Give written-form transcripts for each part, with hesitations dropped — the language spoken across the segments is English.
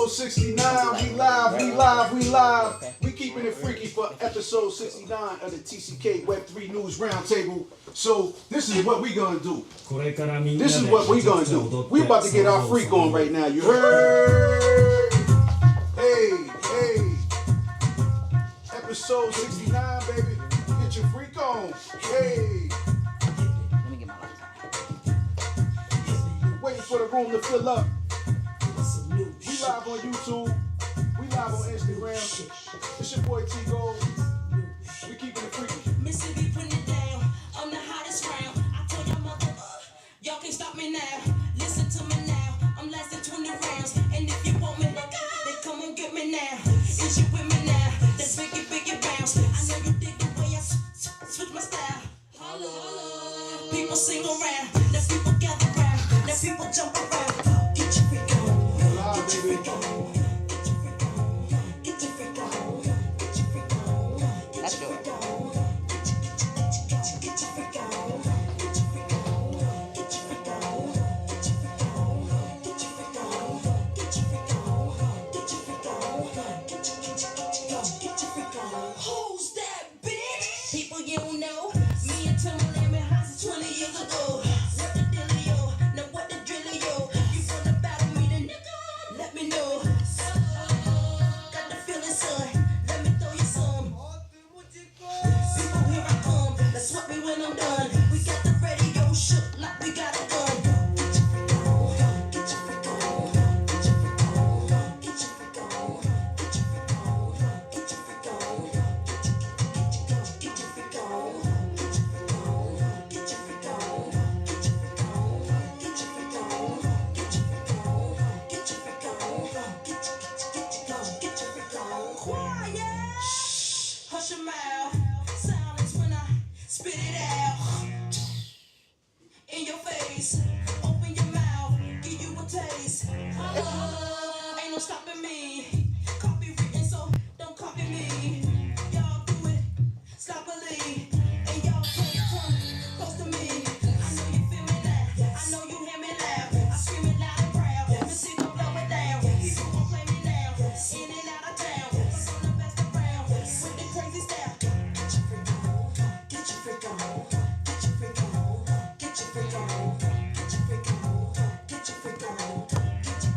Episode 69, we live. We keeping it freaky for episode 69 of the TCK Web3 News Roundtable. So this is what we gonna do. We about to get our freak on right now. You heard? Hey. Episode 69, baby. Get your freak on. Hey. Let me get my lights on. Waiting for the room to fill up. We live on YouTube. We live on Instagram. It's your boy T.Gold. We keeping it freaky. Mississippi putting it down. I'm the hottest round. I told y'all mother, y'all can't stop me now. Listen to me now. I'm lasting 20 rounds. And if you want me, then come on get me now. Is you with me now? That's biggie bounce. I know you dig the way I switch my style. Holla. People sing around. Let people gather round. Let people jump around. Get your freak on. Get your freak on. Get your freak on. Get your freak on. That's yours. Who's that bitch? People you don't know. Me and Timberland been hot since 20 years ago. What the dealio? Know what the drillio? You wanna battle me, then nigga? Let me know. Got the feeling, son. Let me throw you some. People, here I come. Let's swap me when I'm done. We got the radio shook like we got a gun. Get your freak on. Get your freak on. Get your freak on. Get your freak on. Get your freak on. Get your freak on. Get your freak on. Get your freak on. Get your freak on. Get your freak on. Get your freak on. Get your freak on. Get your freak on. Get your freak on. Get your freak on. Quiet. Hush your mouth. Silence when I spit it out. In your face. Open your mouth. Give you a taste. Ain't no stopping me. Copywritten, so don't copy me. Y'all do it sloppily. And y'all can't come close to me. I know you feel me now. I know you hear me loud. I scream it loud and proud. Missy gon' blow it down. People won't play me now. In and out of town. I'm the best around. With the crazy style. Get your freak on. Get your freak on. Get your freak on. Get your freak on. Get your freak on. Get your freak on. Get your freak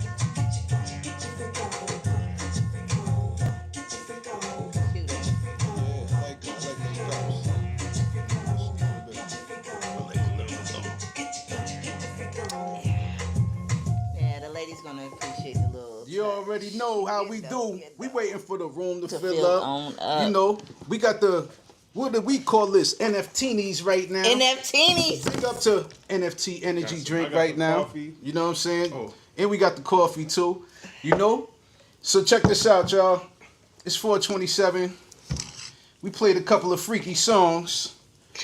on. Get your freak on. Get your freak on. Get your freak on. Get your freak on. Yeah, the ladies gonna appreciate the little. You already know how we do. We waiting for the room to fill fill up. on up. You know, we got the, what do we call this? NFTies right now. NFTies. Big up to NFT energy drink right now. Coffee. You know what I'm saying? Oh. And we got the coffee too. You know? So check this out, y'all. It's 427. We played a couple of freaky songs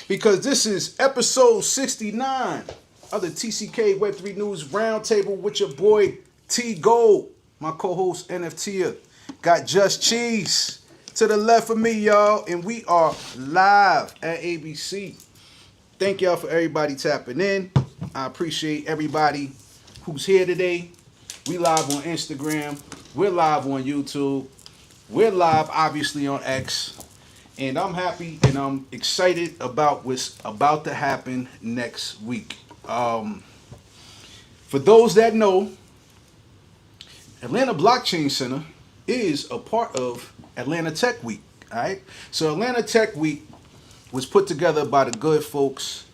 because this is episode 69 of the TCK Web3 News Roundtable with your boy T.Gold, my co-host NFTia. Got Just Cheeze to the left of me, y'all, and we are live at ABC. Thank y'all for everybody tapping in. I appreciate everybody who's here today. We live on Instagram. We're live on YouTube. We're live, obviously, on X. And I'm happy and I'm excited about what's about to happen next week. For those that know, Atlanta Blockchain Center is a part of Atlanta Tech Week. All right. So Atlanta Tech Week was put together by the good folks.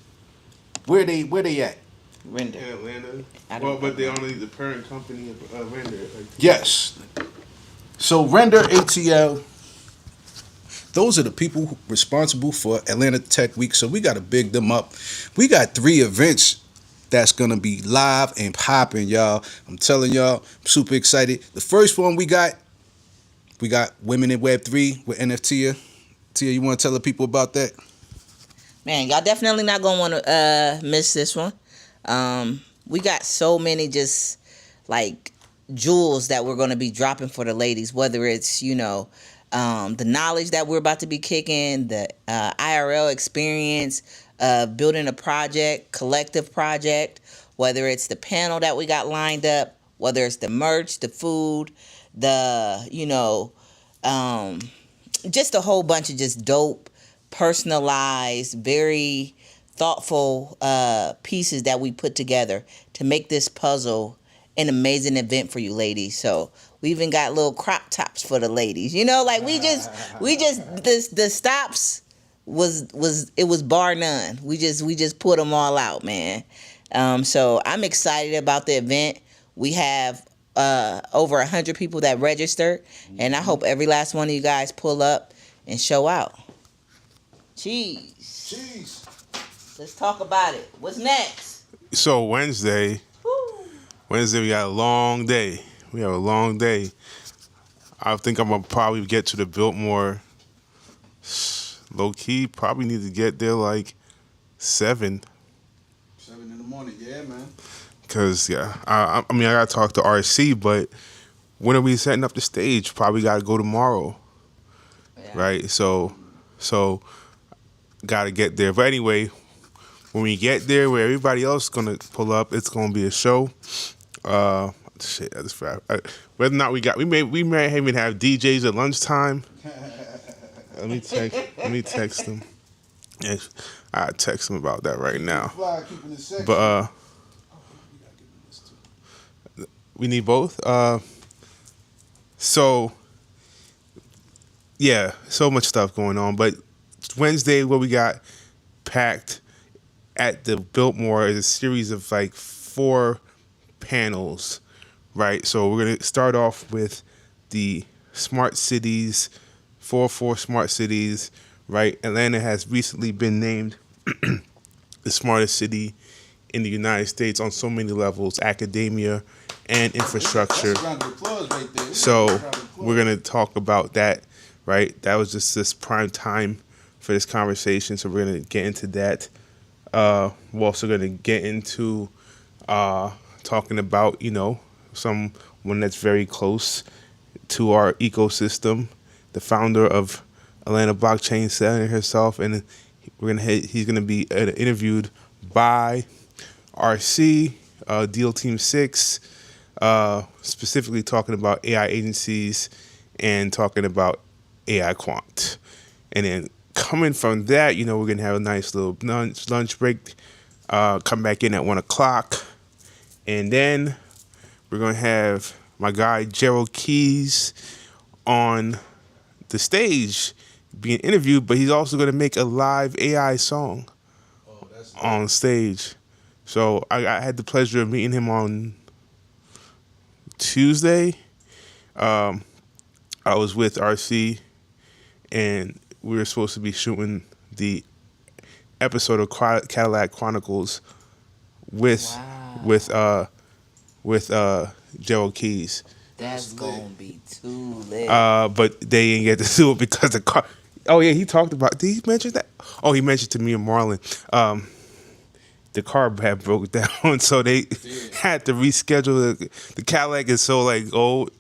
Where they at? Render. In Atlanta. I don't Well, but know. they only the parent company of Render. Yes. So Render ATL. Those are the people responsible for Atlanta Tech Week. So we got to big them up. We got 3 events that's going to be live and popping, y'all. I'm telling y'all, I'm super excited. The first one we got Women in Web3 with NFTia. Tia, you want to tell the people about that? Man, y'all definitely not gonna want to miss this one. We got so many just like jewels that we're gonna be dropping for the ladies. Whether it's the knowledge that we're about to be kicking, the IRL experience of building a project, collective project. Whether it's the panel that we got lined up, whether it's the merch, the food, the just a whole bunch of just dope, personalized, very thoughtful pieces that we put together to make this puzzle an amazing event for you ladies. So we even got little crop tops for the ladies. Like we just the stops was bar none. We just put them all out, man. So I'm excited about the event. We have over 100 people that registered, and I hope every last one of you guys pull up and show out. Cheese. Let's talk about it. What's next? So Wednesday we got a long day. We have a long day. I think I'm gonna probably get to the Biltmore. Low key, probably need to get there like 7. 7 in the morning, yeah, man. Cause I mean I gotta talk to RC, but when are we setting up the stage? Probably gotta go tomorrow, right? So gotta get there. But anyway, when we get there, where everybody else is gonna pull up, it's gonna be a show. Shit, that's right. Whether or not we may even have DJs at lunchtime. Let me text them. Yes, I text them about that right now. But we need both. So yeah, so much stuff going on. But Wednesday, what we got packed at the Biltmore is a series of like 4 panels, right? So we're gonna start off with the smart cities, 4 smart cities, right? Atlanta has recently been named the smartest city in the United States on so many levels, academia and infrastructure. That's a round of applause right there. So we're gonna talk about that, right? That was just this prime time for this conversation, so we're gonna get into that. We're also gonna get into talking about someone that's very close to our ecosystem, the founder of Atlanta Blockchain Center herself, and he's gonna be interviewed by RC, Deal Team 6, specifically talking about AI agencies and talking about AI quant. And then coming from that, we're going to have a nice little lunch break, come back in at 1 o'clock. And then we're going to have my guy Gerald Keys on the stage being interviewed, but he's also going to make a live AI song on stage. So I had the pleasure of meeting him on Tuesday. I was with RC, and we were supposed to be shooting the episode of Cadillac Chronicles with Gerald Keys. That's gonna be too lit. But they didn't get to do it because the car. Oh yeah, he talked about. Did he mention that? Oh, he mentioned to me and Marlon. The car had broke down, so they had to reschedule. The Cadillac is so like old,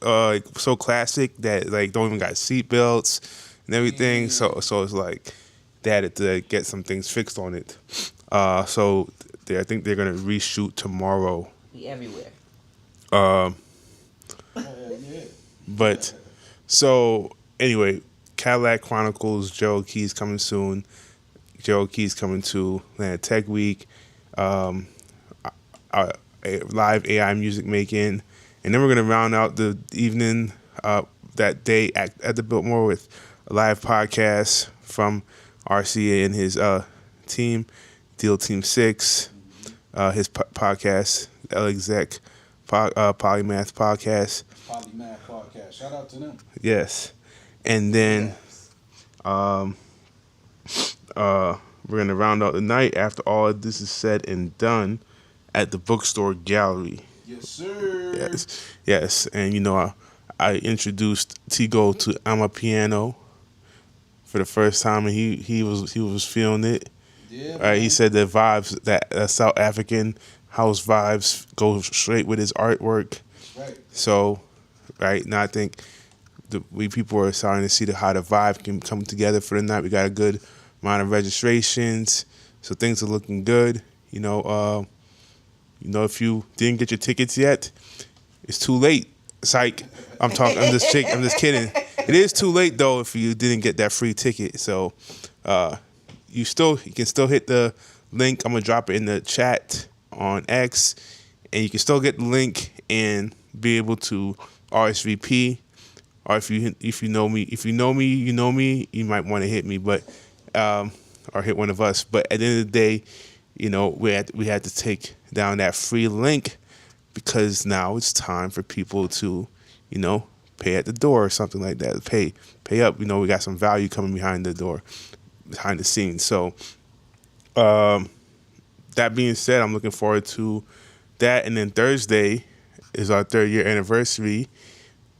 so classic that like don't even got seat belts and everything. So it's like they had to get some things fixed on it. So I think they're gonna reshoot tomorrow. We everywhere. But so anyway, Cadillac Chronicles, Gerald Keys coming soon. Gerald Keys coming to Atlanta Tech Week. Live AI music making, and then we're gonna round out the evening that day at the Biltmore with a live podcast from RCA and his team, Deal Team 6, his podcast, L Exec Polymath Podcast. Polymath Podcast. Shout out to them. Yes, and then we're going to round out the night after all of this is said and done at the Bookstore Gallery. Yes, sir. Yes. And, I introduced T.Gold to I'm a Piano for the first time, and he was feeling it. Yeah, he said the vibes, that South African house vibes go straight with his artwork. Right. So, right, now I think we people are starting to see how the vibe can come together for the night. We got a good amount of registrations, so things are looking good. If you didn't get your tickets yet, it's too late. Psych. I'm just kidding. It is too late though if you didn't get that free ticket. So you can still hit the link. I'm gonna drop it in the chat on X, and you can still get the link and be able to RSVP. Or if you know me, you might want to hit me, but or hit one of us. But at the end of the day, we had to take down that free link because now it's time for people to, pay at the door or something like that. Pay up. We got some value coming behind the door, behind the scenes. So that being said, I'm looking forward to that. And then Thursday is our 3rd-year anniversary,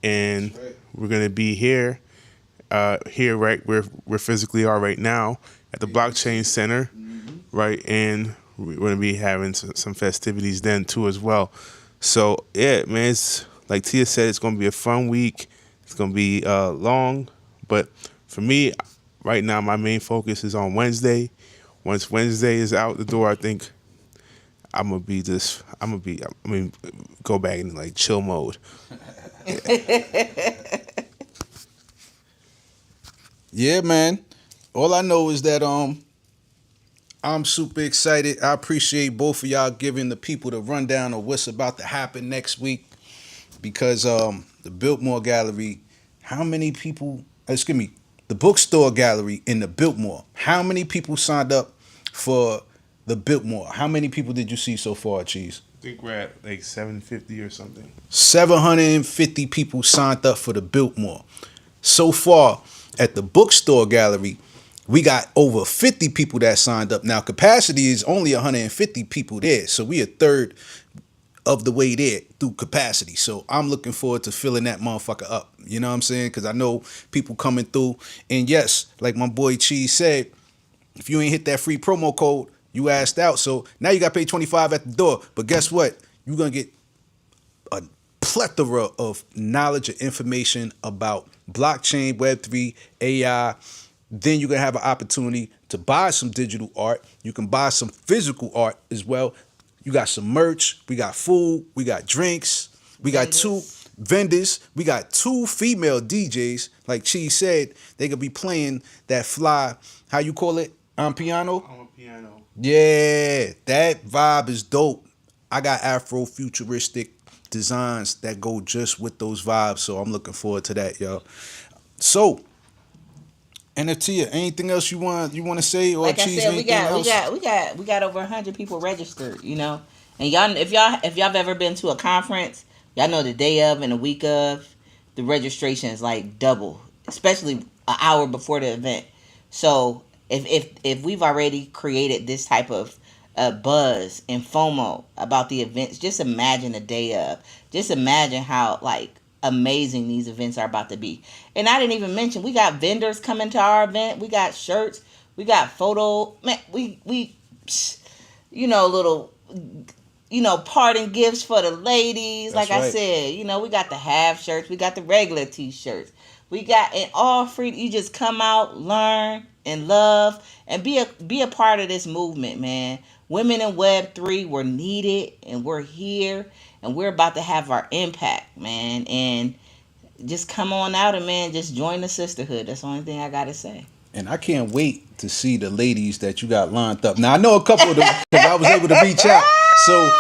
and we're gonna be here right where we physically are right now at the Blockchain Center, right, and we're gonna be having some festivities then too as well. So yeah, man, it's like Tia said, it's gonna be a fun week. It's gonna be long, but for me, right now, my main focus is on Wednesday. Once Wednesday is out the door, I think I'm gonna go back in like chill mode. Yeah, man. All I know is that I'm super excited. I appreciate both of y'all giving the people the rundown of what's about to happen next week, because the Biltmore Gallery, the bookstore gallery in the Biltmore, how many people signed up for the Biltmore? How many people did you see so far, Cheese? I think we're at like 750 or something. 750 people signed up for the Biltmore. So far at the bookstore gallery, we got over 50 people that signed up. Now, capacity is only 150 people there, so we a third of the way there through capacity. So I'm looking forward to filling that motherfucker up. You know what I'm saying? Because I know people coming through. And yes, like my boy Cheese said, if you ain't hit that free promo code, you asked out. So now you got to pay $25 at the door. But guess what? You're going to get a plethora of knowledge and information about blockchain, Web3, AI. Then you're going to have an opportunity to buy some digital art. You can buy some physical art as well. You got some merch. We got food. We got drinks. We got 2 vendors. We got 2 female DJs. Like Cheese said, they could be playing that fly, how you call it, on piano? On piano. Yeah, that vibe is dope. I got Afro-futuristic designs that go just with those vibes, so I'm looking forward to that, yo. So, NFTia, anything else you want to say, or like Cheese? I said, we got over 100 people registered, And y'all, if y'all ever been to a conference, y'all know the day of and the week of, the registration is like double, especially an hour before the event. So if we've already created this type of buzz and FOMO about the events, just imagine the day of. Just imagine how amazing these events are about to be. And I didn't even mention, we got vendors coming to our event. We got shirts. We got photo. Man, we little, parting gifts for the ladies. That's like right. I said, we got the half shirts. We got the regular t-shirts. We got it all free. You just come out, learn, and love, and be a part of this movement, man. Women in Web3, we're needed, and we're here, and we're about to have our impact, man. And just come on out and, man, just join the sisterhood. That's the only thing I got to say. And I can't wait to see the ladies that you got lined up. Now, I know a couple of them because I was able to reach out. So,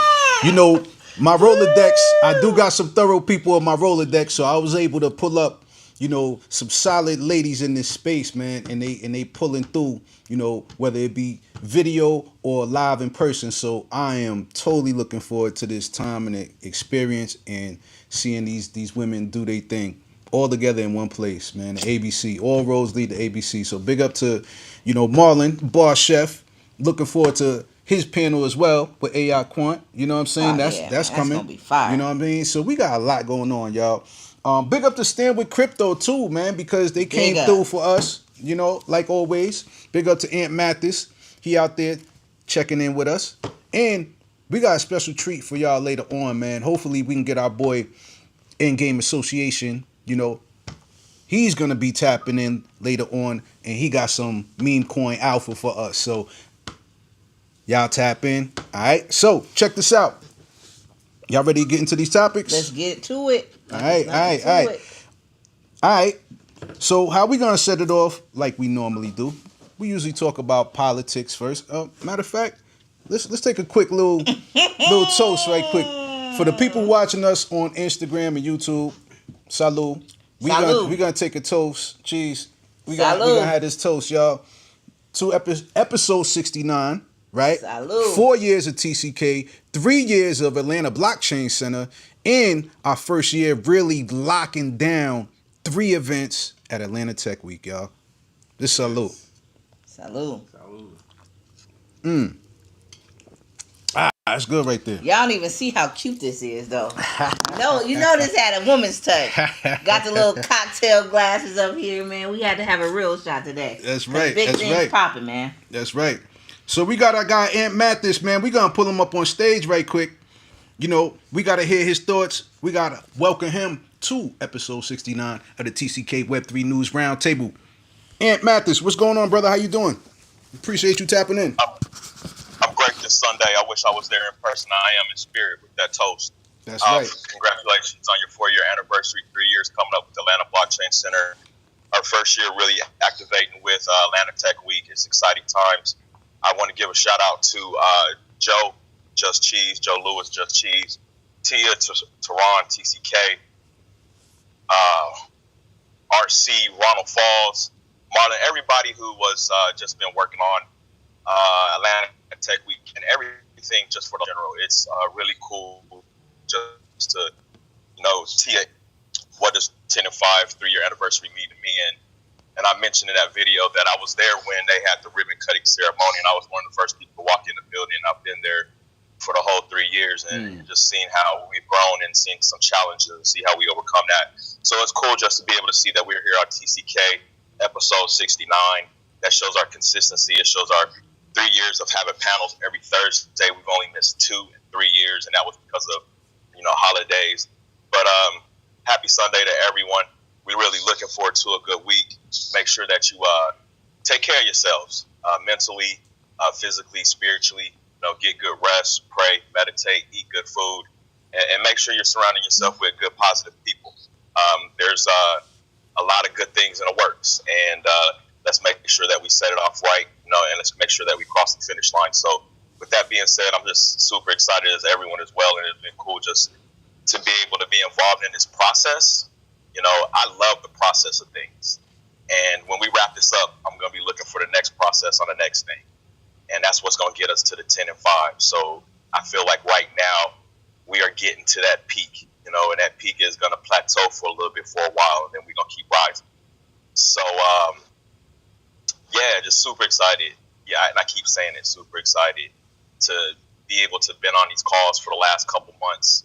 my Rolodex, I do got some thorough people in my Rolodex, so I was able to pull up, some solid ladies in this space, man, and they pulling through, whether it be video or live in person. So I am totally looking forward to this time and experience and seeing these women do their thing all together in one place, man. The ABC, all roads lead to ABC. So big up to, Marlon, Bar Chef. Looking forward to his panel as well with AI Quant. You know what I'm saying? That's coming. That's gonna be fire. You know what I mean? So we got a lot going on, y'all. Big up to Stand With Crypto too, man, because they came through for us, like always. Big up to Aunt Mathis. He out there checking in with us. And we got a special treat for y'all later on, man. Hopefully we can get our boy In-Game Association, he's going to be tapping in later on, and he got some meme coin alpha for us. So y'all tap in. All right. So check this out. Y'all ready to get into these topics? Let's get to it. All right. So how we gonna set it off like we normally do? We usually talk about politics first. Matter of fact, let's take a quick little toast right quick. For the people watching us on Instagram and YouTube, salud. We gonna take a toast. Cheese. We gonna have this toast, y'all. To episode 69, right? Salud. 4 years of TCK, 3 years of Atlanta Blockchain Center, and our first year really locking down 3 events at Atlanta Tech Week, y'all. This salute. Salud. That's good right there. Y'all don't even see how cute this is, though. You know this had a woman's touch. Got the little cocktail glasses up here, man. We had to have a real shot today. That's right. Big That's things right. popping, man. That's right. So we got our guy Ant Mathis, man. We gonna pull him up on stage right quick. You know, we gotta hear his thoughts. We gotta welcome him to episode 69 of the TCK Web3 News Roundtable. Ant Mathis, what's going on, brother? How you doing? Appreciate you tapping in. I'm great this Sunday. I wish I was there in person. I am in spirit with that toast. That's right. Congratulations on your 4-year anniversary. 3 years coming up with Atlanta Blockchain Center. Our first year really activating with Atlanta Tech Week. It's exciting times. I want to give a shout out to Joe Just Cheeze, Joe Lewis Just Cheeze, Tia Tehran TCK, RC Ronald Falls, Marlon, everybody who was just been working on Atlanta Tech Week and everything just for the general. It's really cool just to Tia, what does 10 and 5 3-year anniversary mean to me? And I mentioned in that video that I was there when they had the ribbon cutting ceremony, and I was one of the first people to walk in the building. I've been there for the whole 3 years and just seeing how we've grown and seeing some challenges and see how we overcome that. So it's cool just to be able to see that we're here on TCK episode 69. That shows our consistency. It shows our 3 years of having panels every Thursday. We've only missed 2 in 3 years, and that was because of holidays. But happy Sunday to everyone. We're really looking forward to a good week. Make sure that you take care of yourselves mentally, physically, spiritually. Get good rest, pray, meditate, eat good food, and make sure you're surrounding yourself with good, positive people. There's a lot of good things in the works, and let's make sure that we set it off right, and let's make sure that we cross the finish line. So with that being said, I'm just super excited as everyone as well, and it's been cool just to be able to be involved in this process. I love the process of things. And when we wrap this up, I'm going to be looking for the next process on the next thing. And that's what's going to get us to the 10 and 5. So I feel like right now we are getting to that peak, and that peak is going to plateau for a little bit for a while, and then we're going to keep rising. So, just super excited. Yeah, and I keep saying it, super excited to be able to been on these calls for the last couple months,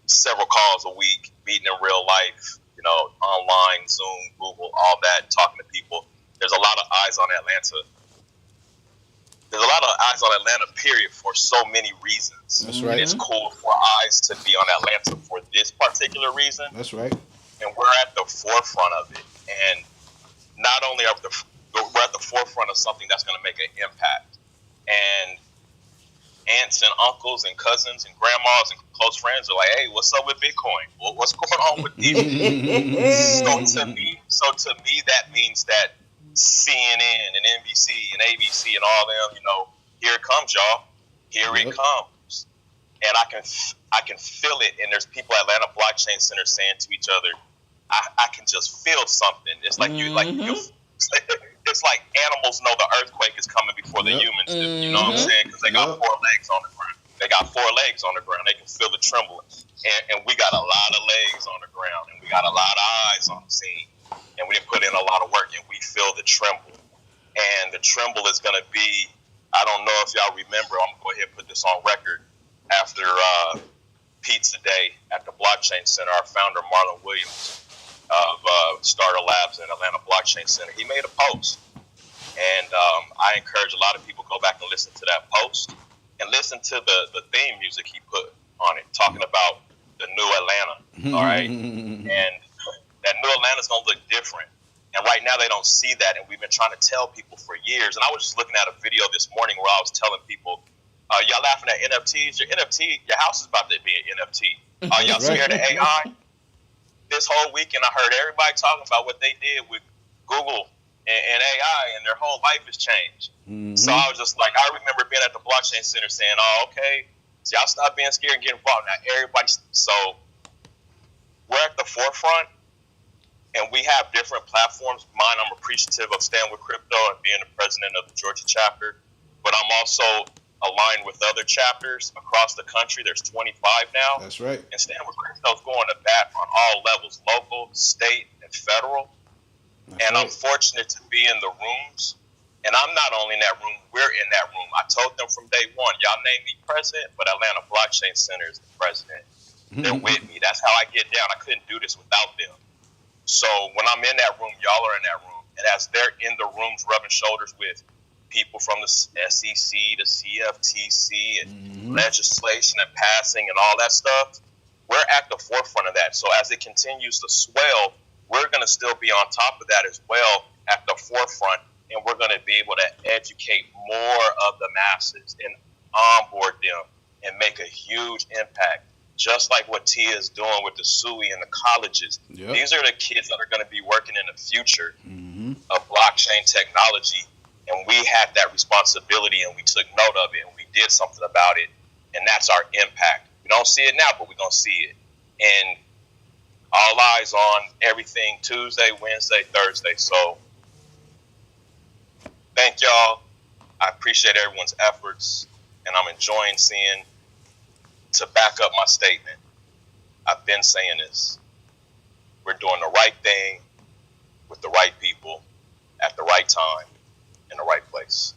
several calls a week, meeting in real life, online, Zoom, Google, all that, talking to people. There's a lot of eyes on Atlanta. There's a lot of eyes on Atlanta, period, for so many reasons. That's right. And it's cool for eyes to be on Atlanta for this particular reason. That's right. And we're at the forefront of it. And not only we're at the forefront of something that's going to make an impact. And aunts and uncles and cousins and grandmas and close friends are like, hey, what's up with Bitcoin? Well, what's going on with you? So to me, that means that CNN and NBC and ABC and all them, here it comes, y'all. Here it comes. And I can feel it. And there's people at Atlanta Blockchain Center saying to each other, I can just feel something. It's like it's like animals know the earthquake is coming before the humans do. You know what I'm saying? Because they got 4 legs on the ground. They got 4 legs on the ground. They can feel the trembling. And we got a lot of legs on the ground. And we got a lot of eyes on the scene. And we didn't put in a lot of work. And we feel the tremble. And the tremble is going to be, I don't know if y'all remember, I'm going to go ahead and put this on record. After Pizza Day at the Blockchain Center, our founder, Marlon Williams, of Starter Labs and Atlanta Blockchain Center, he made a post. And I encourage a lot of people to go back and listen to that post and listen to the theme music he put on it, talking about the new Atlanta, all right? And that new Atlanta is going to look different. And right now they don't see that, and we've been trying to tell people for years. And I was just looking at a video this morning where I was telling people Y'all laughing at NFTs? Your NFT, your house is about to be an NFT. Are y'all Right. scared of AI? This whole weekend, I heard everybody talking about what they did with Google and AI, and their whole life has changed. So I was just like, I remember being at the blockchain center saying, "Oh, okay, so y'all stop being scared and get involved." Now everybody, so we're at the forefront, and we have different platforms. Mine, I'm appreciative of Stand With Crypto and being the president of the Georgia chapter, but I'm also aligned with other chapters across the country. There's 25 now. That's right. And Stand With Crypto is going to bat on all levels, local, state, and federal. And I'm fortunate to be in the rooms. And I'm not only in that room, we're in that room. I told them from day one, y'all name me president, but Atlanta Blockchain Center is the president. They're with me. That's how I get down. I couldn't do this without them. So when I'm in that room, y'all are in that room. And as they're in the rooms rubbing shoulders with people from the SEC, the CFTC, and legislation and passing and all that stuff, we're at the forefront of that. So as it continues to swell, we're going to still be on top of that as well at the forefront, and we're going to be able to educate more of the masses and onboard them and make a huge impact, just like what Tia is doing with the SUI and the colleges. Yep. These are the kids that are going to be working in the future of blockchain technology, and we had that responsibility, and we took note of it, and we did something about it, and that's our impact. We don't see it now, but we're going to see it. And all eyes on everything Tuesday, Wednesday, Thursday. So thank y'all. I appreciate everyone's efforts, and I'm enjoying seeing, to back up my statement, I've been saying this. We're doing the right thing with the right people at the right time in the right place.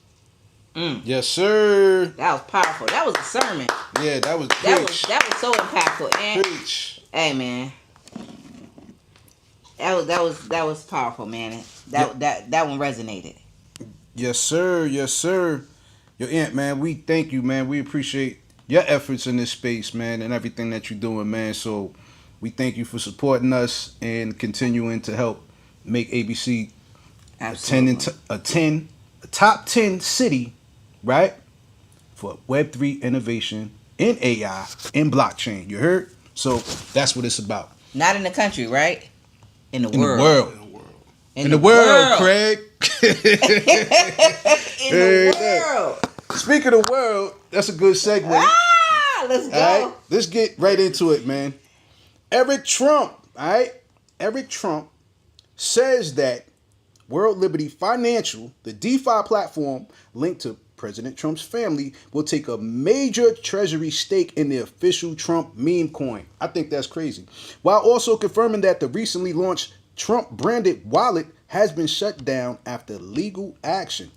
Yes, sir. That was powerful. That was a sermon. Yeah, that was That was preach. so impactful. And Preach. hey, man, that was powerful, man. That one resonated. Yes, sir. Yes, sir. Your aunt, man, we thank you, man. We appreciate your efforts in this space, man, and everything that you're doing, man. So we thank you for supporting us and continuing to help make ABC Absolutely. a top 10 city, right, for Web3 innovation in AI in blockchain. You heard? So that's what it's about. Not in the country, right? In the In world. the world. In the world, Craig. In the world. Speaking of world, that's a good segue. Let's go. All right, let's get right into it, man. Eric Trump, all right? Eric Trump says that World Liberty Financial, the DeFi platform linked to President Trump's family, will take a major treasury stake in the official Trump meme coin. I think that's crazy. While also confirming that the recently launched Trump-branded wallet has been shut down after legal action.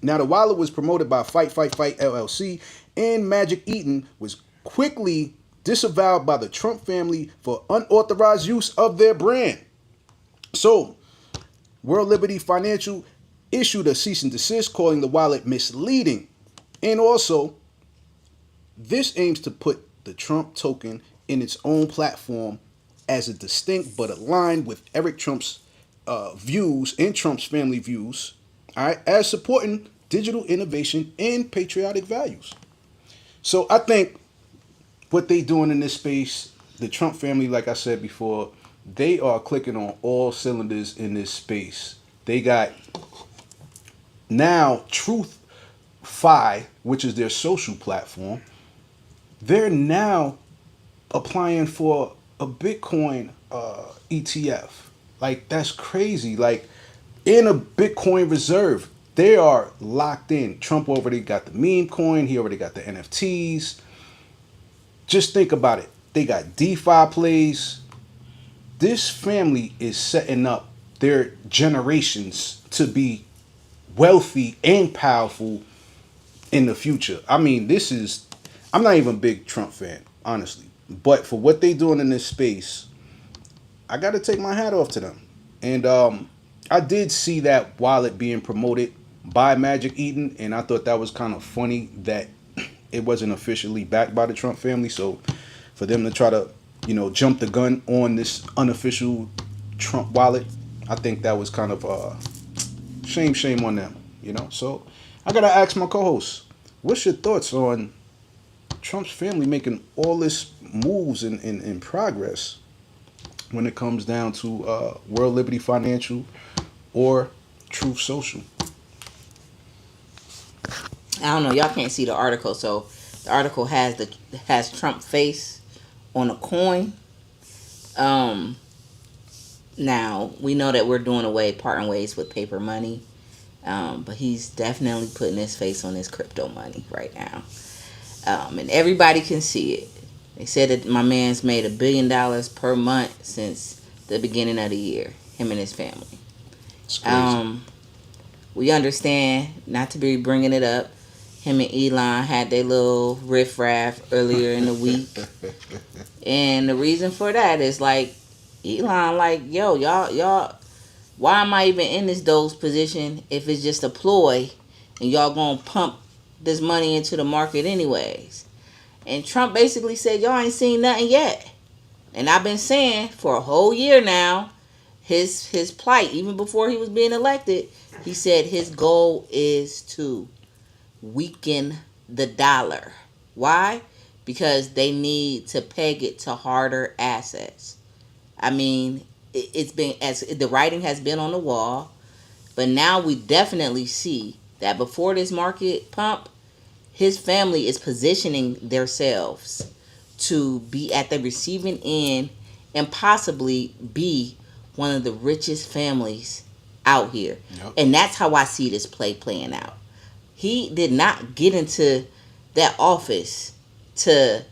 Now, the wallet was promoted by Fight LLC, and Magic Eden was quickly disavowed by the Trump family for unauthorized use of their brand. So, World Liberty Financial issued a cease and desist, calling the wallet misleading. And also, this aims to put the Trump token in its own platform as a distinct but aligned with Eric Trump's views and Trump's family views, all right, as supporting digital innovation and patriotic values. So I think what they doing in this space, the Trump family, like I said before, they are clicking on all cylinders in this space. They got now TruthFi, which is their social platform. They're now applying for a Bitcoin ETF. Like, that's crazy. Like, in a Bitcoin reserve, they are locked in. Trump already got the meme coin. He already got the NFTs. Just think about it. They got DeFi plays. This family is setting up their generations to be wealthy and powerful in the future. I mean, I'm not even a big Trump fan, honestly. But for what they doing in this space, I got to take my hat off to them. And I did see that wallet being promoted by Magic Eden, and I thought that was kind of funny that it wasn't officially backed by the Trump family. So for them to try to, jump the gun on this unofficial Trump wallet, I think that was kind of shame on them, So I got to ask my co-host, what's your thoughts on Trump's family making all this moves in progress when it comes down to World Liberty Financial or Truth Social? I don't know. Y'all can't see the article, so the article has Trump face on a coin. Now we know that we're parting ways with paper money, but he's definitely putting his face on his crypto money right now, and everybody can see it. They said that my man's made $1 billion per month since the beginning of the year. Him and his family. It's crazy. We understand not to be bringing it up. Him and Elon had their little riffraff earlier in the week. And the reason for that is like, Elon, like, yo, y'all, why am I even in this Doge's position if it's just a ploy and y'all gonna pump this money into the market anyways? And Trump basically said, y'all ain't seen nothing yet. And I've been saying for a whole year now, his plight, even before he was being elected, he said his goal is to weaken the dollar. Why? Because they need to peg it to harder assets. I mean, it's been, as the writing has been on the wall, but now we definitely see that before this market pump, his family is positioning themselves to be at the receiving end and possibly be one of the richest families out here. Yep. And that's how I see this playing out. He did not get into that office to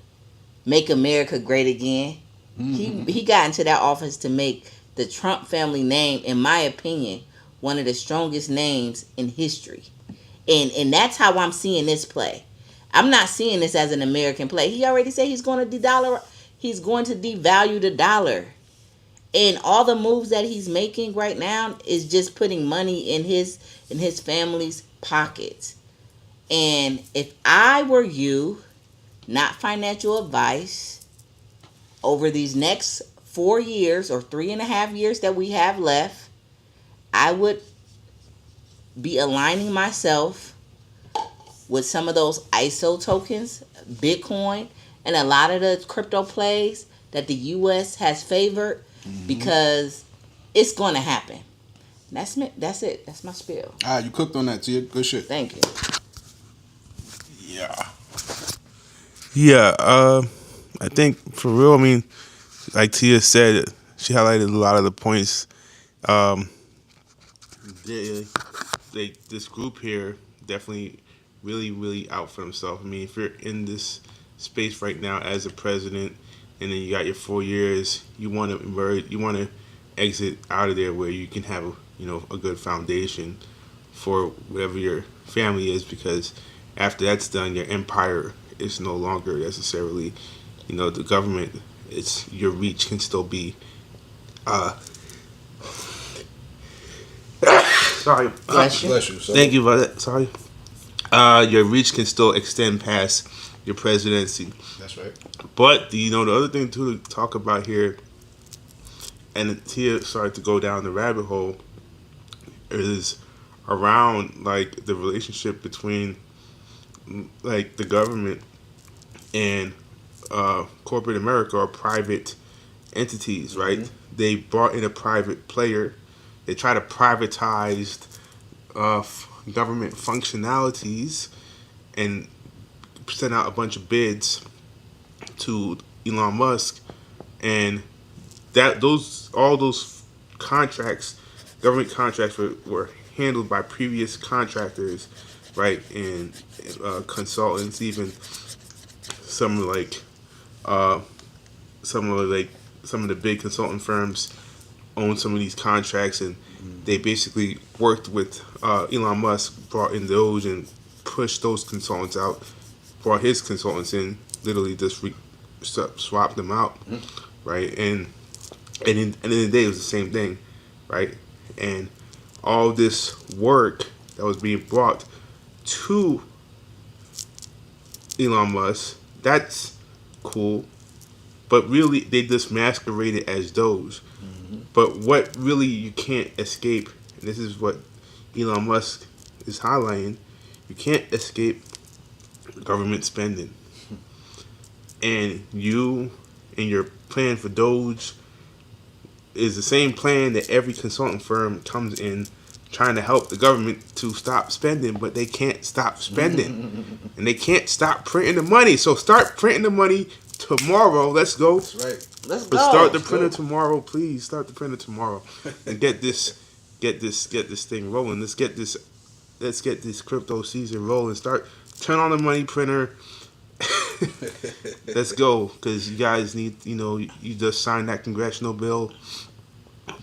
make America great again. Mm-hmm. He got into that office to make the Trump family name, in my opinion, one of the strongest names in history. And that's how I'm seeing this play. I'm not seeing this as an American play. He already said he's going to devalue the dollar. And all the moves that he's making right now is just putting money in his family's pockets. And if I were you, not financial advice, over these next 4 years or 3.5 years that we have left, I would be aligning myself with some of those ISO tokens, Bitcoin, and a lot of the crypto plays that the U.S. has favored, because it's going to happen. That's it. That's my spiel. You cooked on that, Tia. Good shit. Thank you. Yeah, I think for real, I mean, like Tia said, she highlighted a lot of the points. This group here definitely really out for themselves. I mean, if you're in this space right now as a president and then you got your 4 years, you want to emerge, you want to exit out of there where you can have a good foundation for whatever your family is, because after that's done, your empire is no longer necessarily, the government. It's your reach can still be. Sorry. Bless you. Bless you. Sir. Thank you for that. Sorry. Your reach can still extend past your presidency. That's right. But the other thing too to talk about here, and Tia started to go down the rabbit hole, is around like the relationship between like the government and corporate America, or private entities, right? Mm-hmm. They brought in a private player. They try to privatize government functionalities and send out a bunch of bids to Elon Musk, and all those contracts, government contracts, were handled by previous contractors, right? And consultants, even some of the big consultant firms own some of these contracts, and they basically worked with Elon Musk, brought in those and pushed those consultants out, brought his consultants in, literally just swapped them out, right? And at the end of the day, it was the same thing, right? And all this work that was being brought to Elon Musk, that's cool, but really they just masquerade it as those. But what really you can't escape, and this is what Elon Musk is highlighting, you can't escape government spending. And you and your plan for Doge is the same plan that every consultant firm comes in trying to help the government to stop spending, but they can't stop spending. And they can't stop printing the money. So start printing the money tomorrow. Let's go. That's right. Let's But go. start the printer tomorrow, please. Start the printer tomorrow, and get this thing rolling. Let's get this crypto season rolling. Turn on the money printer. Let's go, because you guys need. You just signed that congressional bill.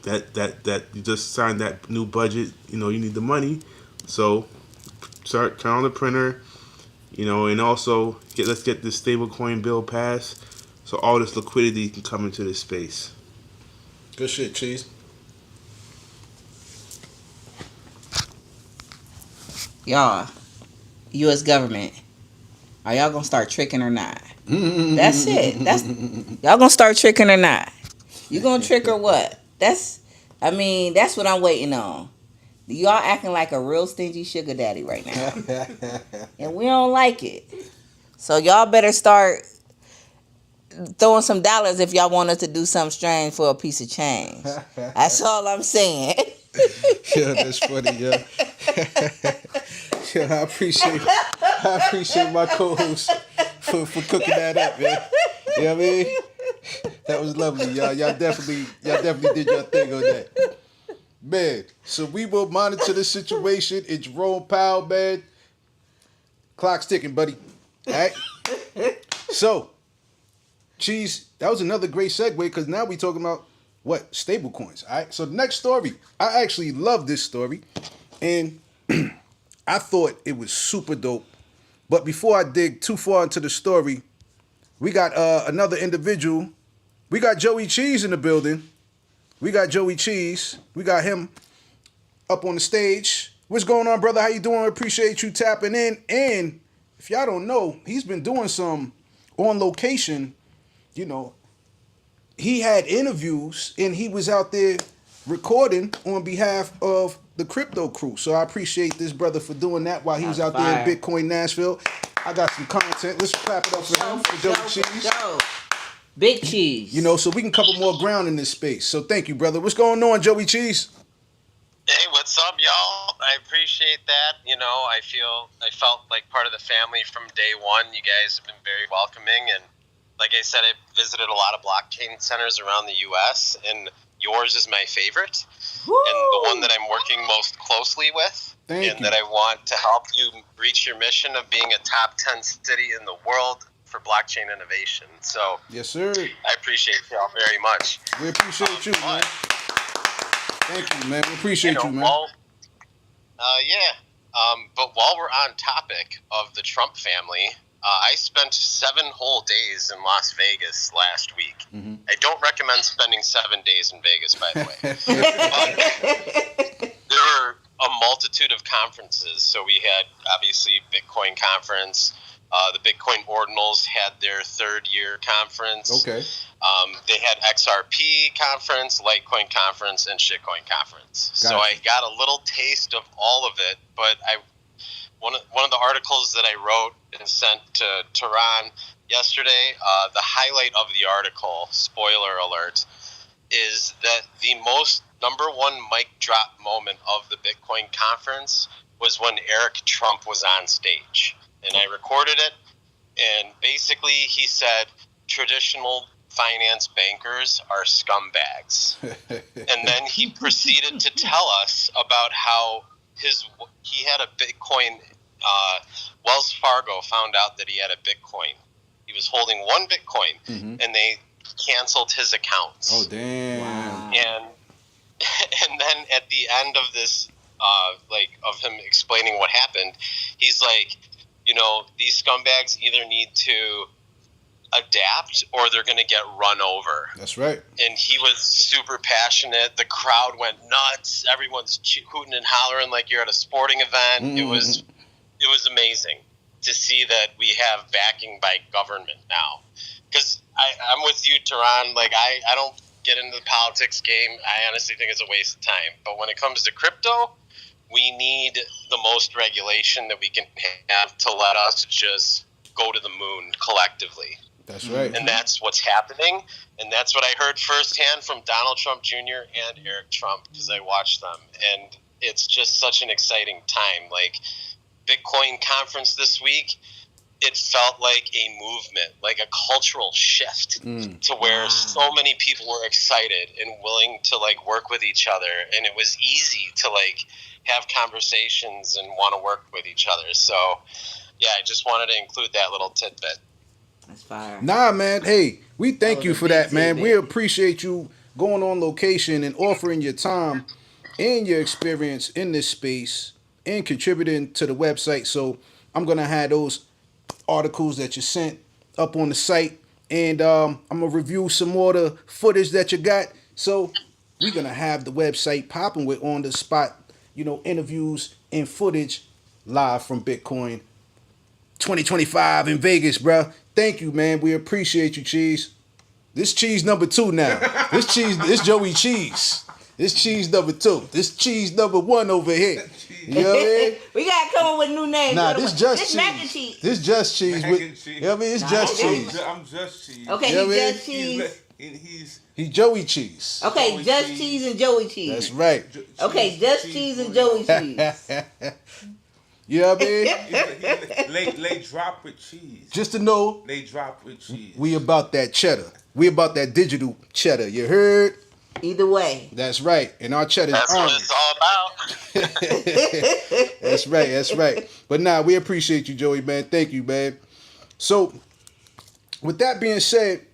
That you just signed that new budget. You need the money, so turn on the printer. And also let's get this stablecoin bill passed, so all this liquidity can come into this space. Good shit, Cheese. Y'all, U.S. government, are y'all gonna start tricking or not? That's it. Y'all gonna start tricking or not? You gonna trick or what? That's what I'm waiting on. Y'all acting like a real stingy sugar daddy right now, and we don't like it. So y'all better start throwing some dollars if y'all want us to do something strange for a piece of change. That's all I'm saying. Yeah, that's funny, yeah. Yeah, I appreciate my co-host for cooking that up, man. You know what I mean? That was lovely, y'all. Y'all definitely did your thing on that. Man, so we will monitor the situation. It's Jerome Powell, man. Clock's ticking, buddy. All right? So, Cheese, that was another great segue, because now we're talking about, stable coins. All right? So the next story, I actually love this story, and I thought it was super dope. But before I dig too far into the story, we got another individual. We got Joey Cheeze in the building. We got Joey Cheeze. We got him up on the stage. What's going on, brother? How you doing? Appreciate you tapping in. And if y'all don't know, he's been doing some on location. He had interviews and he was out there recording on behalf of the crypto crew. So I appreciate this brother for doing that while he was out there in Bitcoin Nashville. I got some content. Let's clap it up for him, for Joey Cheeze. Big Cheese. So we can cover more ground in this space. So thank you, brother. Wel's going on, Joey Cheeze? Hey, what's up, y'all? I appreciate that. I felt like part of the family from day one. You guys have been very welcoming, and like I said, I visited a lot of blockchain centers around the U.S., and yours is my favorite. Woo! And the one that I'm working most closely with, that I want to help you reach your mission of being a top 10 city in the world for blockchain innovation. So, yes, sir. I appreciate y'all very much. We appreciate you, man. Thank you, man. We appreciate you, man. But while we're on topic of the Trump family, I spent 7 whole days in Las Vegas last week. Mm-hmm. I don't recommend spending 7 days in Vegas, by the way. But there were a multitude of conferences. So we had, obviously, Bitcoin conference. The Bitcoin Ordinals had their 3rd year conference. Okay. They had XRP conference, Litecoin conference, and Shitcoin conference. Gotcha. So I got a little taste of all of it, but one of the articles that I wrote and sent to Tehran yesterday, the highlight of the article, spoiler alert, is that the most number one mic drop moment of the Bitcoin conference was when Eric Trump was on stage. And I recorded it, and basically he said traditional finance bankers are scumbags. And then he proceeded to tell us about how he had a Bitcoin. Wells Fargo found out that he had a Bitcoin. He was holding 1 Bitcoin, and they canceled his accounts. Oh, damn. Wow. And then at the end of this, of him explaining what happened, he's like, these scumbags either need to adapt or they're going to get run over. That's right. And he was super passionate. The crowd went nuts. Everyone's hooting and hollering like you're at a sporting event. Mm-hmm. It was amazing to see that we have backing by government now. Because I'm with you, Tehran. Like, I don't get into the politics game. I honestly think it's a waste of time. But when it comes to crypto, we need the most regulation that we can have to let us just go to the moon collectively. That's right. And that's what's happening. And that's what I heard firsthand from Donald Trump Jr. and Eric Trump, because I watched them. And it's just such an exciting time. Like, Bitcoin conference this week, it felt like a movement, like a cultural shift to where so many people were excited and willing to like work with each other. And it was easy to like have conversations and want to work with each other. So yeah, I just wanted to include that little tidbit. That's fire. Nah, man. Hey, we thank was you a for big that, man. tidbit. We appreciate you going on location and offering your time and your experience in this space and contributing to the website. So I'm gonna have those articles that you sent up on the site, and I'm gonna review some more of the footage that you got. So we're gonna have the website popping with on the spot, interviews and footage live from Bitcoin 2025 in Vegas, bro. Thank you, man. We appreciate you, Cheese. This Cheese number 2 now. This Joey Cheese. This Cheese number 2. This Cheese number 1 over here. You know what I mean? We gotta come up with new names. Nah, this just this cheese. mac and cheese. This just cheese. Mac With, and cheese. You know what I mean? It's Nah, just that's cheese. I'm just cheese. Okay, You know what I he's mean? just cheese. He's Joey Cheese. Okay, Joey just cheese. cheese and Joey cheese. That's right. Okay, just cheese and Joey cheese. You know what I mean? Lay drop with cheese. Just to know, Lay drop with cheese. we about that cheddar. We about that digital cheddar. You heard? Either way. That's right. And our cheddar That's is what orange. it's all about. That's right. That's right. But nah, we appreciate you, Joey, man. Thank you, man. So, with that being said,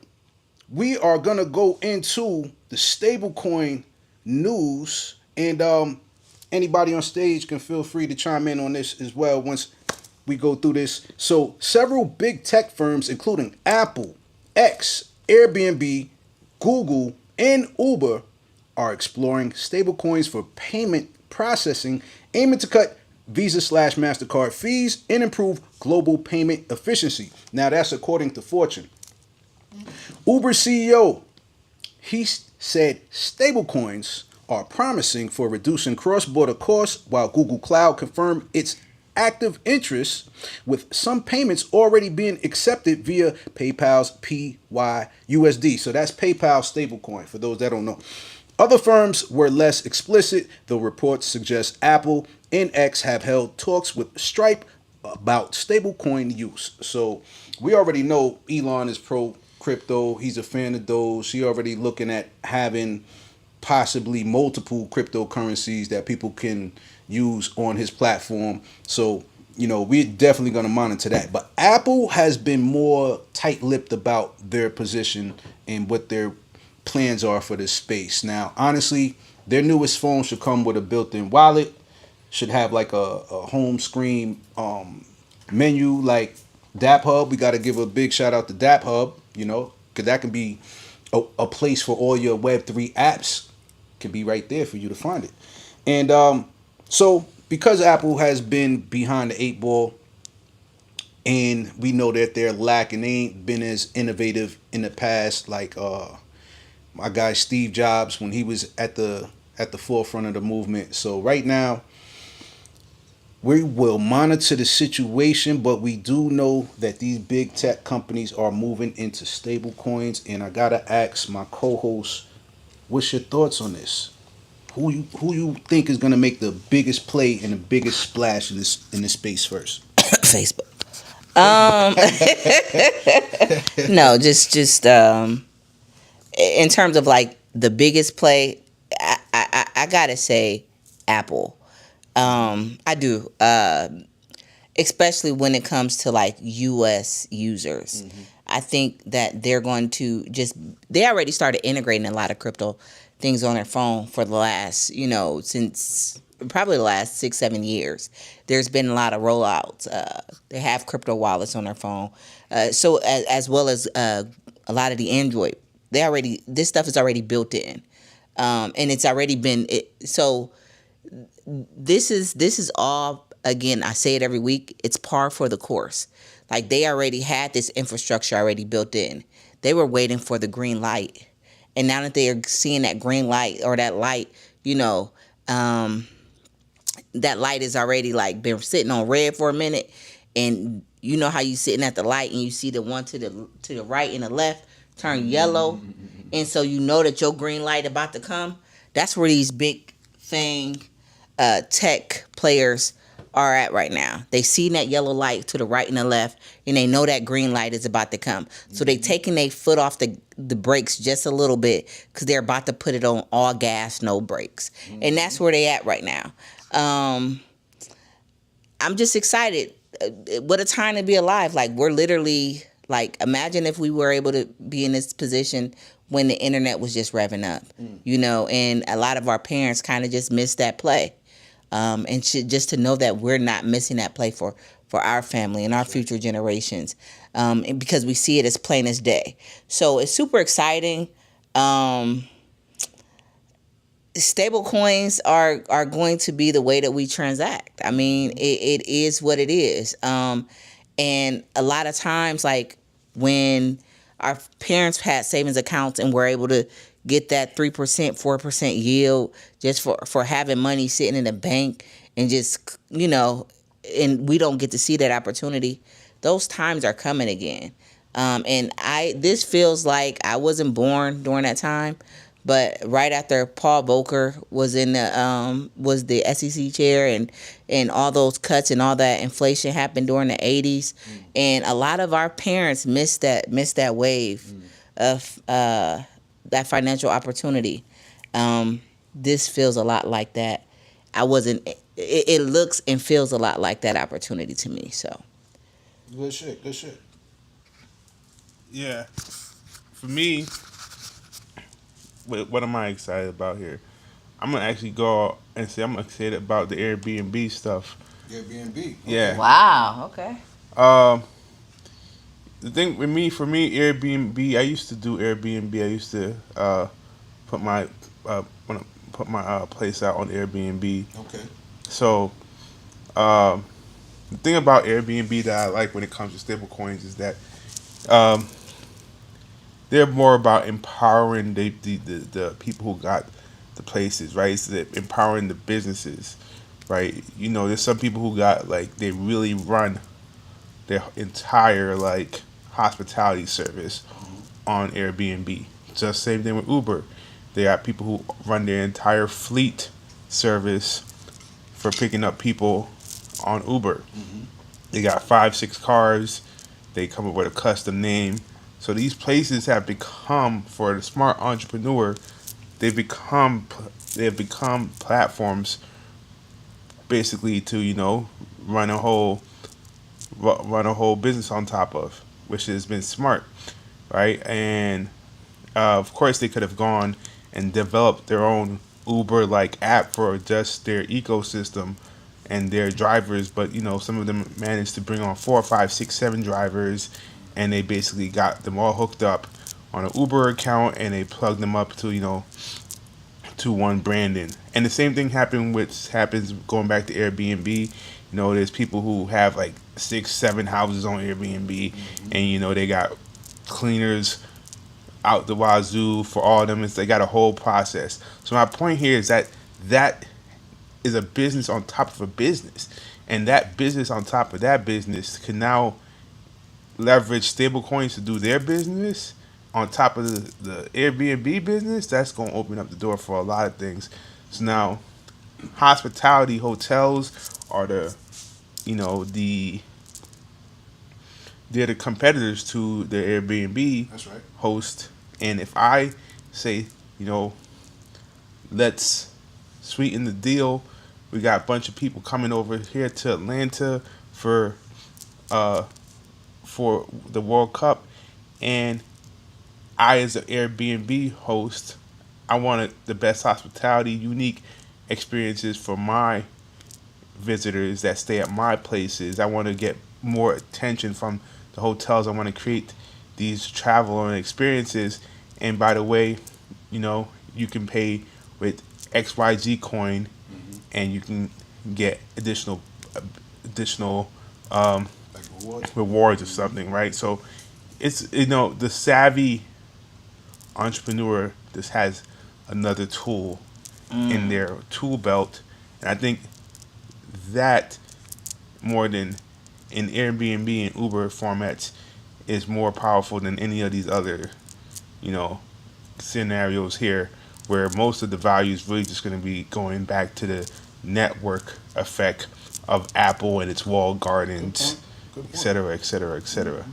we are gonna go into the stablecoin news, and anybody on stage can feel free to chime in on this as well once we go through this. So, several big tech firms, including Apple, X, Airbnb, Google, and Uber, are exploring stablecoins for payment processing, aiming to cut Visa/MasterCard fees and improve global payment efficiency. Now, that's according to Fortune. Uber CEO, he said stablecoins are promising for reducing cross-border costs, while Google Cloud confirmed its active interest, with some payments already being accepted via PayPal's PYUSD. So that's PayPal stablecoin, for those that don't know. Other firms were less explicit, though reports suggest Apple and X have held talks with Stripe about stablecoin use. So we already know Elon is pro crypto. He's a fan of those. He already looking at having possibly multiple cryptocurrencies that people can use on his platform. So, we're definitely going to monitor that. But Apple has been more tight-lipped about their position and what their plans are for this space. Now, honestly, their newest phone should come with a built-in wallet, should have like a home screen menu like Dap Hub. We got to give a big shout out to Dap Hub, because that can be a place for all your Web3 apps. Can be right there for you to find it. And so because Apple has been behind the 8 ball, and we know that they're lacking, they ain't been as innovative in the past, like my guy Steve Jobs when he was at the forefront of the movement. So right now, we will monitor the situation, but we do know that these big tech companies are moving into stable coins. And I gotta ask my co-host, what's your thoughts on this? Who you think is gonna make the biggest play and the biggest splash in this space first? Facebook. No, just in terms of like the biggest play, I gotta say Apple. I do, especially when it comes to like U.S. users. Mm-hmm. I think that they're going to they already started integrating a lot of crypto things on their phone for the last, since probably the last 6-7 years. There's been a lot of rollouts. They have crypto wallets on their phone. So as well as a lot of the Android, this stuff is already built in. And it's already been, so this is all, again, I say it every week, it's par for the course. Like, they already had this infrastructure already built in. They were waiting for the green light. And now that they are seeing that green light, or that light, that light has already like been sitting on red for a minute. and you know how you sitting at the light and you see the one to the right and the left turn yellow, and so you know that your green light about to come. That's where these big thing tech players are at right now. They see that yellow light to the right and the left, and they know that green light is about to come. So they taking their foot off the brakes just a little bit because they're about to put it on all gas, no brakes, and that's where they at right now. I'm just excited. What a time to be alive! Like, we're literally like, imagine if we were able to be in this position when the internet was just revving up, and a lot of our parents kind of just missed that play. And just to know that we're not missing that play for our family and our future generations, and because we see it as plain as day. So it's super exciting. Stable coins are going to be the way that we transact. I mean, it is what it is. And a lot of times, like when our parents had savings accounts and were able to get that 3%, 4% yield just for having money sitting in the bank, and just, and we don't get to see that opportunity. Those times are coming again. And this feels like I wasn't born during that time, but right after Paul Volcker was in the SEC chair, and all those cuts and all that inflation happened during the 80s, and a lot of our parents missed that wave of that financial opportunity. This feels a lot like that. It looks and feels a lot like that opportunity to me. So Good shit. Yeah. For me, what am I excited about here? I'm gonna actually go and say I'm excited about the Airbnb stuff. Airbnb. Okay. Yeah. wow, okay. The thing with me, for me, Airbnb. I used to do Airbnb. I used to put my place out on Airbnb. Okay. So the thing about Airbnb that I like when it comes to stable coins is that they're more about empowering the people who got the places, right? So they're empowering the businesses, right? There's some people who got, like, they really run their entire, like, hospitality service on Airbnb. Just same thing with Uber. They got people who run their entire fleet service for picking up people on Uber. They got 5-6 cars. They come up with a custom name. So these places have become, for the smart entrepreneur, they have become platforms, basically, to run a whole business on top of, which has been smart, right? And of course, they could have gone and developed their own Uber-like app for just their ecosystem and their drivers, but some of them managed to bring on 4, 5, 6, 7 drivers, and they basically got them all hooked up on an Uber account, and they plugged them up to to one branding. And the same thing happens going back to Airbnb. There's people who have like 6, 7 houses on Airbnb, and they got cleaners out the wazoo for all of them. They got a whole process. So my point here is that is a business on top of a business, and that business on top of that business can now leverage stablecoins to do their business on top of the Airbnb business. That's going to open up the door for a lot of things. So now, hospitality hotels are they're the competitors to the Airbnb. That's right. Host. And if I say, let's sweeten the deal, we got a bunch of people coming over here to Atlanta for the World Cup, and I, as an Airbnb host, I wanted the best hospitality, unique experiences for my visitors that stay at my places. I want to get more attention from the hotels. I want to create these travel and experiences. And by the way, you can pay with XYZ coin, and you can get additional Like rewards or something, right? So it's the savvy entrepreneur just has another tool in their tool belt, and I think that more than in Airbnb and Uber formats is more powerful than any of these other, you know, scenarios here, where most of the value is really just going to be going back to the network effect of Apple and its walled gardens, et cetera, et cetera, et cetera.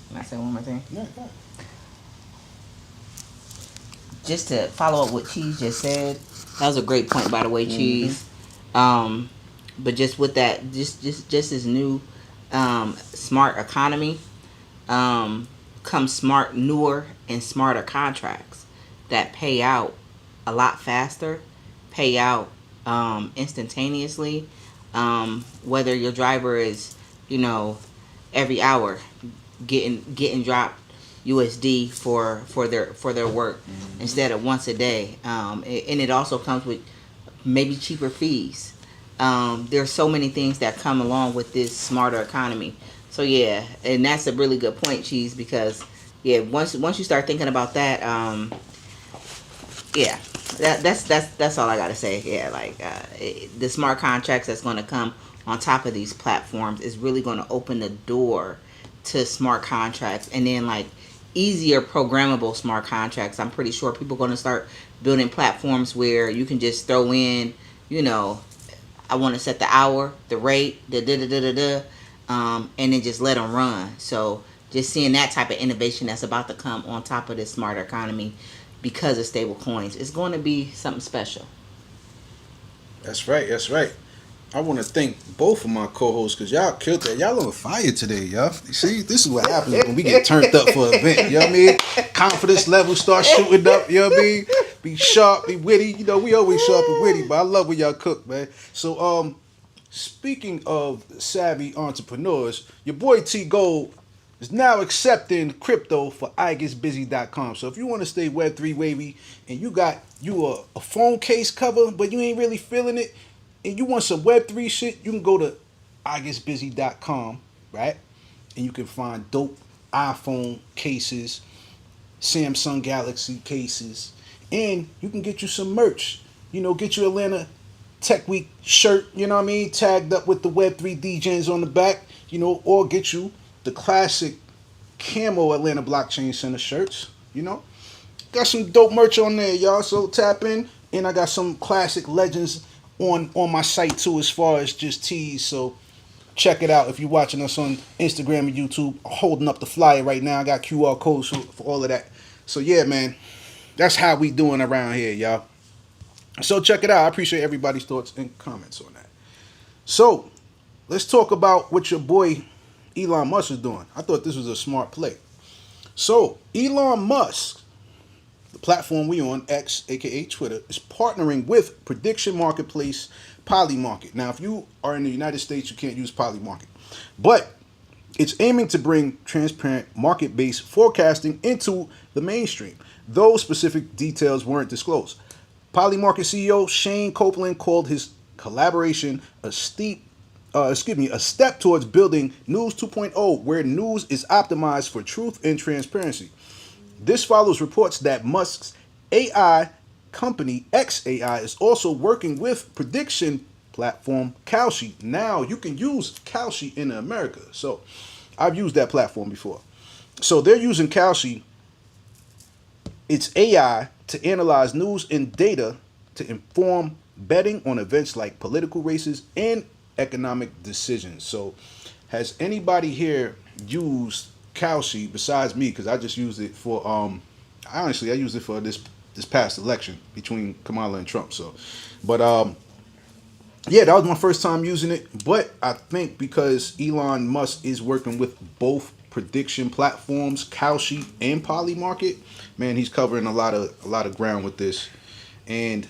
Can I say one more thing? Yeah, yeah. Just to follow up what Cheese just said, that was a great point, by the way, Cheese. But just with that, just this new smart economy, comes smart, newer, and smarter contracts that pay out a lot faster, pay out instantaneously. Whether your driver is, every hour getting dropped USD for their work instead of once a day, and it also comes with maybe cheaper fees. There's so many things that come along with this smarter economy. So yeah, and that's a really good point, Cheese, because yeah, once you start thinking about that, yeah, that's all I gotta say. Yeah, like the smart contracts that's going to come on top of these platforms is really going to open the door to smart contracts, and then like easier programmable smart contracts. I'm pretty sure people are going to start building platforms where you can just throw in, I want to set the hour, the rate, and then just let them run. So just seeing that type of innovation that's about to come on top of this smarter economy because of stable coins is going to be something special. That's right. That's right. I want to thank both of my co-hosts because y'all killed that. Y'all on fire today, y'all. You see, this is what happens when we get turned up for an event. You know what I mean? Confidence level start shooting up. You know what I mean? Be sharp, be witty. We always sharp and witty, but I love when y'all cook, man. So, speaking of savvy entrepreneurs, your boy T.Gold is now accepting crypto for iGetsBusy.com. So if you want to stay Web3 wavy and you got a phone case cover, but you ain't really feeling it, and you want some Web3 shit, you can go to iGetsBusy.com, right? And you can find dope iPhone cases, Samsung Galaxy cases, and you can get you some merch. Get your Atlanta Tech Week shirt, tagged up with the Web3 DJs on the back, or get you the classic camo Atlanta Blockchain Center shirts, Got some dope merch on there, y'all, so tap in. And I got some classic legends on my site, too, as far as just teas, so check it out if you're watching us on Instagram and YouTube. I'm holding up the flyer right now. I got QR codes for all of that. So, yeah, man, that's how we doing around here, y'all. So check it out. I appreciate everybody's thoughts and comments on that. So let's talk about what your boy Elon Musk is doing. I thought this was a smart play. So Elon Musk, the platform we on, X, aka Twitter, is partnering with prediction marketplace Polymarket. Now, if you are in the United States, you can't use Polymarket, but it's aiming to bring transparent market-based forecasting into the mainstream. Those specific details weren't disclosed. Polymarket CEO Shane Copeland called his collaboration a step towards building News 2.0, where news is optimized for truth and transparency. This follows reports that Musk's AI company XAI is also working with prediction platform Kalshi. Now you can use Kalshi in America. So I've used that platform before. So they're using Kalshi. It's AI to analyze news and data to inform betting on events like political races and economic decisions. So has anybody here used Kalshi besides me? Because I just used it for I used it for this past election between Kamala and Trump. So but yeah, that was my first time using it. But I think because Elon Musk is working with both prediction platforms, Kalshi and Polymarket, man, he's covering a lot of ground with this. And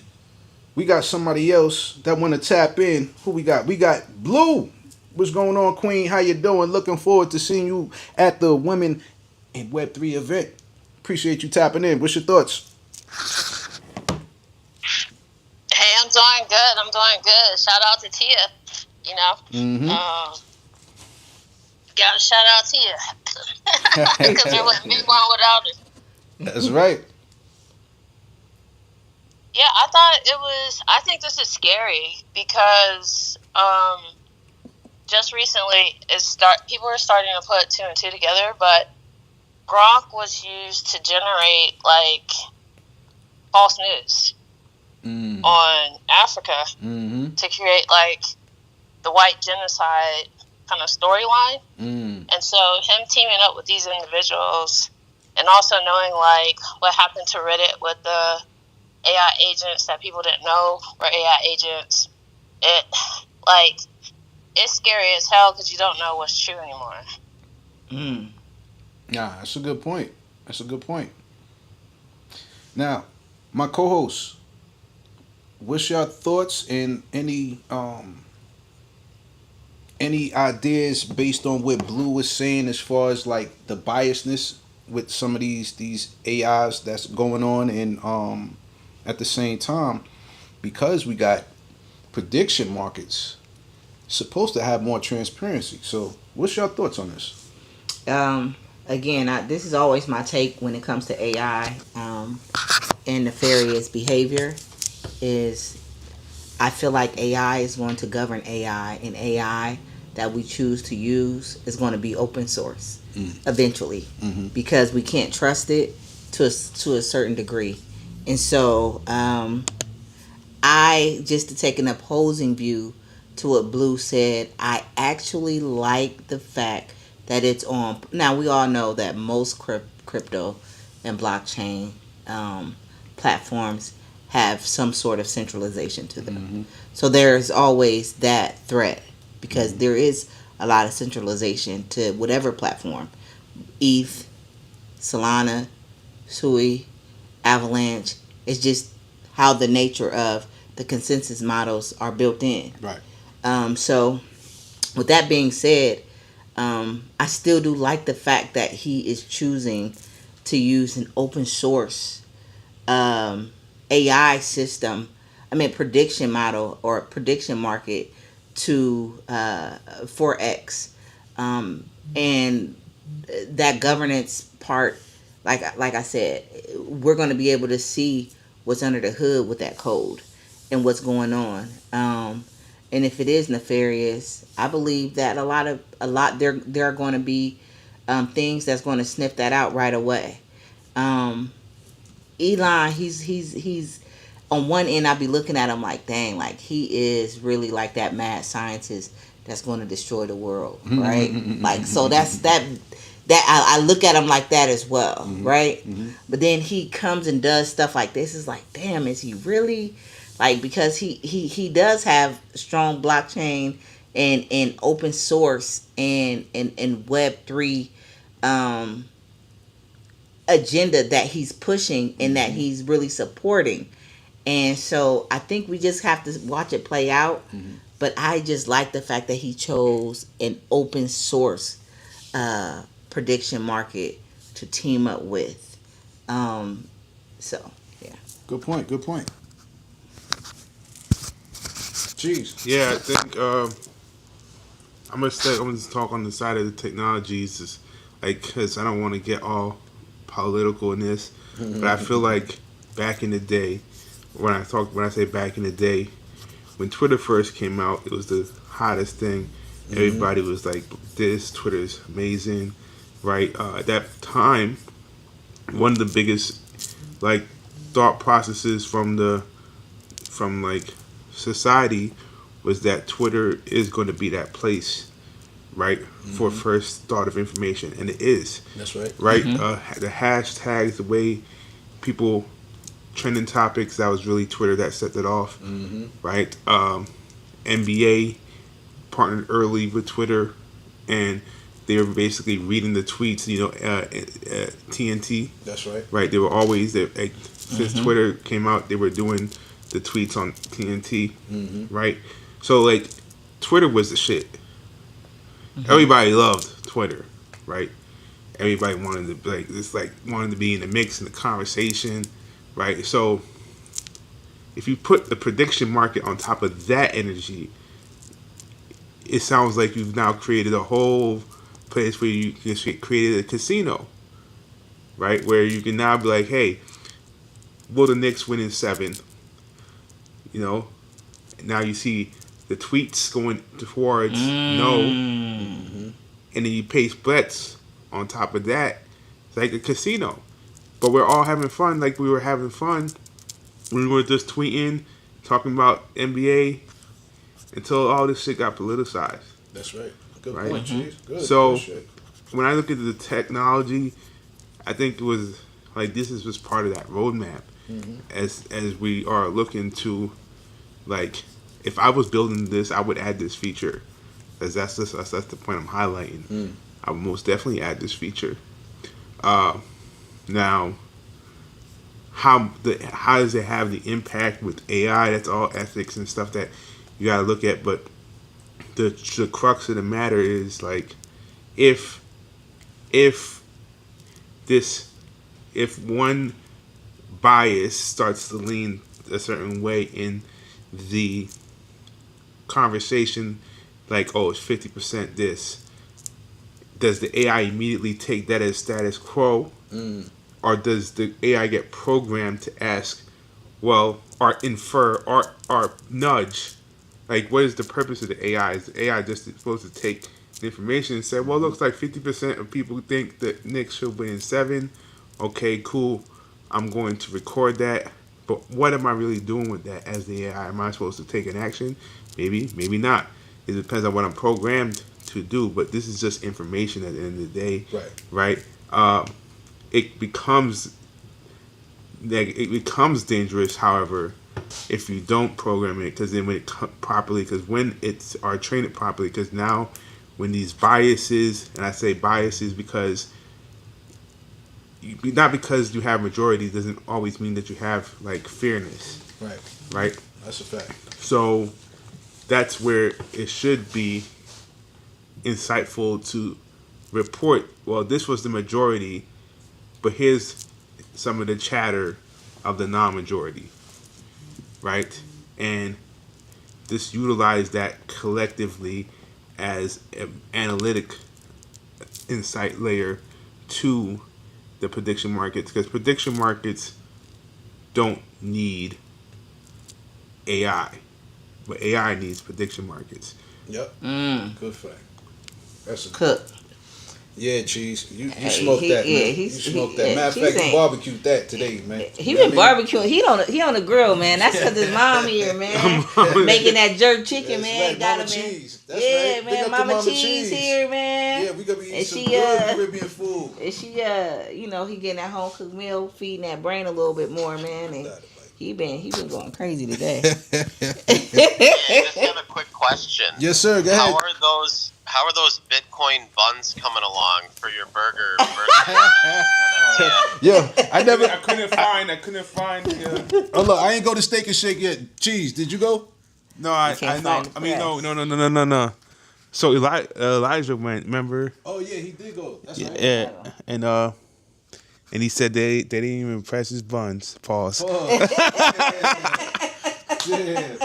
we got somebody else that want to tap in. Who we got? We got Blue. What's going on, Queen? How you doing? Looking forward to seeing you at the Women in Web3 event. Appreciate you tapping in. What's your thoughts? Hey, I'm doing good. Shout out to Tia. Gotta shout out Tia. Because there wouldn't be one without her. That's right. Yeah, I think this is scary because just recently, people are starting to put two and two together, but Gronk was used to generate like false news on Africa to create like the white genocide kind of storyline. And so him teaming up with these individuals and also knowing like what happened to Reddit with the AI agents that people didn't know were AI agents, it's scary as hell because you don't know what's true anymore. Nah, that's a good point. That's a good point. Now, my co-host, what's your thoughts and any ideas based on what Blue was saying as far as like the biasness with some of these AIs that's going on, and at the same time, because we got prediction markets supposed to have more transparency. So, what's your thoughts on this? Again, this is always my take when it comes to AI and nefarious behavior. Is I feel like AI is going to govern AI, and AI that we choose to use is going to be open source eventually, because we can't trust it to a certain degree. And so, I just to take an opposing view to what Blue said, I actually like the fact that it's on. Now we all know that most crypto and blockchain platforms have some sort of centralization to them. So there's always that threat because there is a lot of centralization to whatever platform. ETH, Solana, Sui, Avalanche. It's just how the nature of the consensus models are built in. Right. So with that being said, I still do like the fact that he is choosing to use an open source AI system, prediction model or prediction market to Forex, and that governance part. Like I said, we're going to be able to see what's under the hood with that code and what's going on. And if it is nefarious, I believe that a lot there are going to be things that's going to sniff that out right away. Elon, he's on one end, I'll be looking at him like, dang, like he is really like that mad scientist that's going to destroy the world, right? Like, so that's that I look at him like that as well, right? But then he comes and does stuff like this. Is like, damn, is he really like, because he does have strong blockchain and open source and Web3 agenda that he's pushing and that he's really supporting. And so I think we just have to watch it play out. But I just like the fact that he chose an open source prediction market to team up with. So yeah. Good point. Good point. Jeez. Yeah, I think I'm gonna talk on the side of the technologies, is like, because I don't want to get all political in this, but I feel like back in the day, when I say back in the day, when Twitter first came out, it was the hottest thing. Everybody was like, "This Twitter's amazing," right? At that time, one of the biggest like thought processes from like society was that Twitter is going to be that place, right, for first thought of information, and it is. That's right. Right, the hashtags, the way people trending topics, that was really Twitter that set it off, right? NBA partnered early with Twitter, and they were basically reading the tweets. TNT. That's right. Right, they were always there. Like, since Twitter came out, they were doing the tweets on TNT, right? So like, Twitter was the shit. Everybody loved Twitter, right? Everybody wanted to be in the mix in the conversation, right? So if you put the prediction market on top of that energy, it sounds like you've now created a whole place where you can created a casino, right? Where you can now be like, hey, will the Knicks win in 7? Now you see the tweets going towards no, and then you place bets on top of that. It's like a casino. But we're all having fun like we were having fun when we were just tweeting, talking about NBA until all this shit got politicized. That's right. Good Right. point, Cheese. Good. So Good shit. when I look at the technology, I think it was like this is just part of that roadmap. As we are looking to, like, if I was building this, I would add this feature, as that's the point I'm highlighting. I would most definitely add this feature. Now, how does it have the impact with AI? That's all ethics and stuff that you gotta look at. But the crux of the matter is, like, if one bias starts to lean a certain way in the conversation, like, oh, it's 50% this, does the AI immediately take that as status quo? Or does the AI get programmed to ask, well, or infer, or nudge, like, what is the purpose of the AI? Is the AI just supposed to take the information and say, well, it looks like 50% of people think that Knicks should win in 7. Okay, cool. I'm going to record that. But what am I really doing with that as the AI? Am I supposed to take an action? Maybe, maybe not. It depends on what I'm programmed to do. But this is just information at the end of the day. Right? It becomes dangerous, however, if you don't program it, because then when it's train it properly, because now when these biases, and I say biases because not because you have majority doesn't always mean that you have, like, fairness. Right? That's a fact. So that's where it should be insightful to report, well, this was the majority, but here's some of the chatter of the non-majority. Right? And just utilize that collectively as an analytic insight layer to the prediction markets, because prediction markets don't need AI, but AI needs prediction markets. Yep. Good fact. That's a Cook. Yeah, Cheese. You smoked that, man. You smoked that. Matter of fact, you barbecued that today, man. He been barbecuing. He on the grill, man. That's because his mom here, man. Making that jerk chicken, man. Right. Got Mama him, Cheese. man. That's Yeah, right. man. Mama Cheese here, man. Yeah, we gonna be eating And some she, good Caribbean food. And she, he getting that home cooked meal, feeding that brain a little bit more, man. And he been going crazy today. Yeah, I just have a quick question. Yes, sir. Go ahead. How are those Bitcoin buns coming along for your burger? Yeah, I couldn't find. Oh look, I ain't go to Steak and Shake yet. Cheese, did you go? No, I know. I mean, no. So Elijah went. Remember? Oh yeah, he did go. That's right. Yeah, and he said they didn't even press his buns. Pause. Yeah.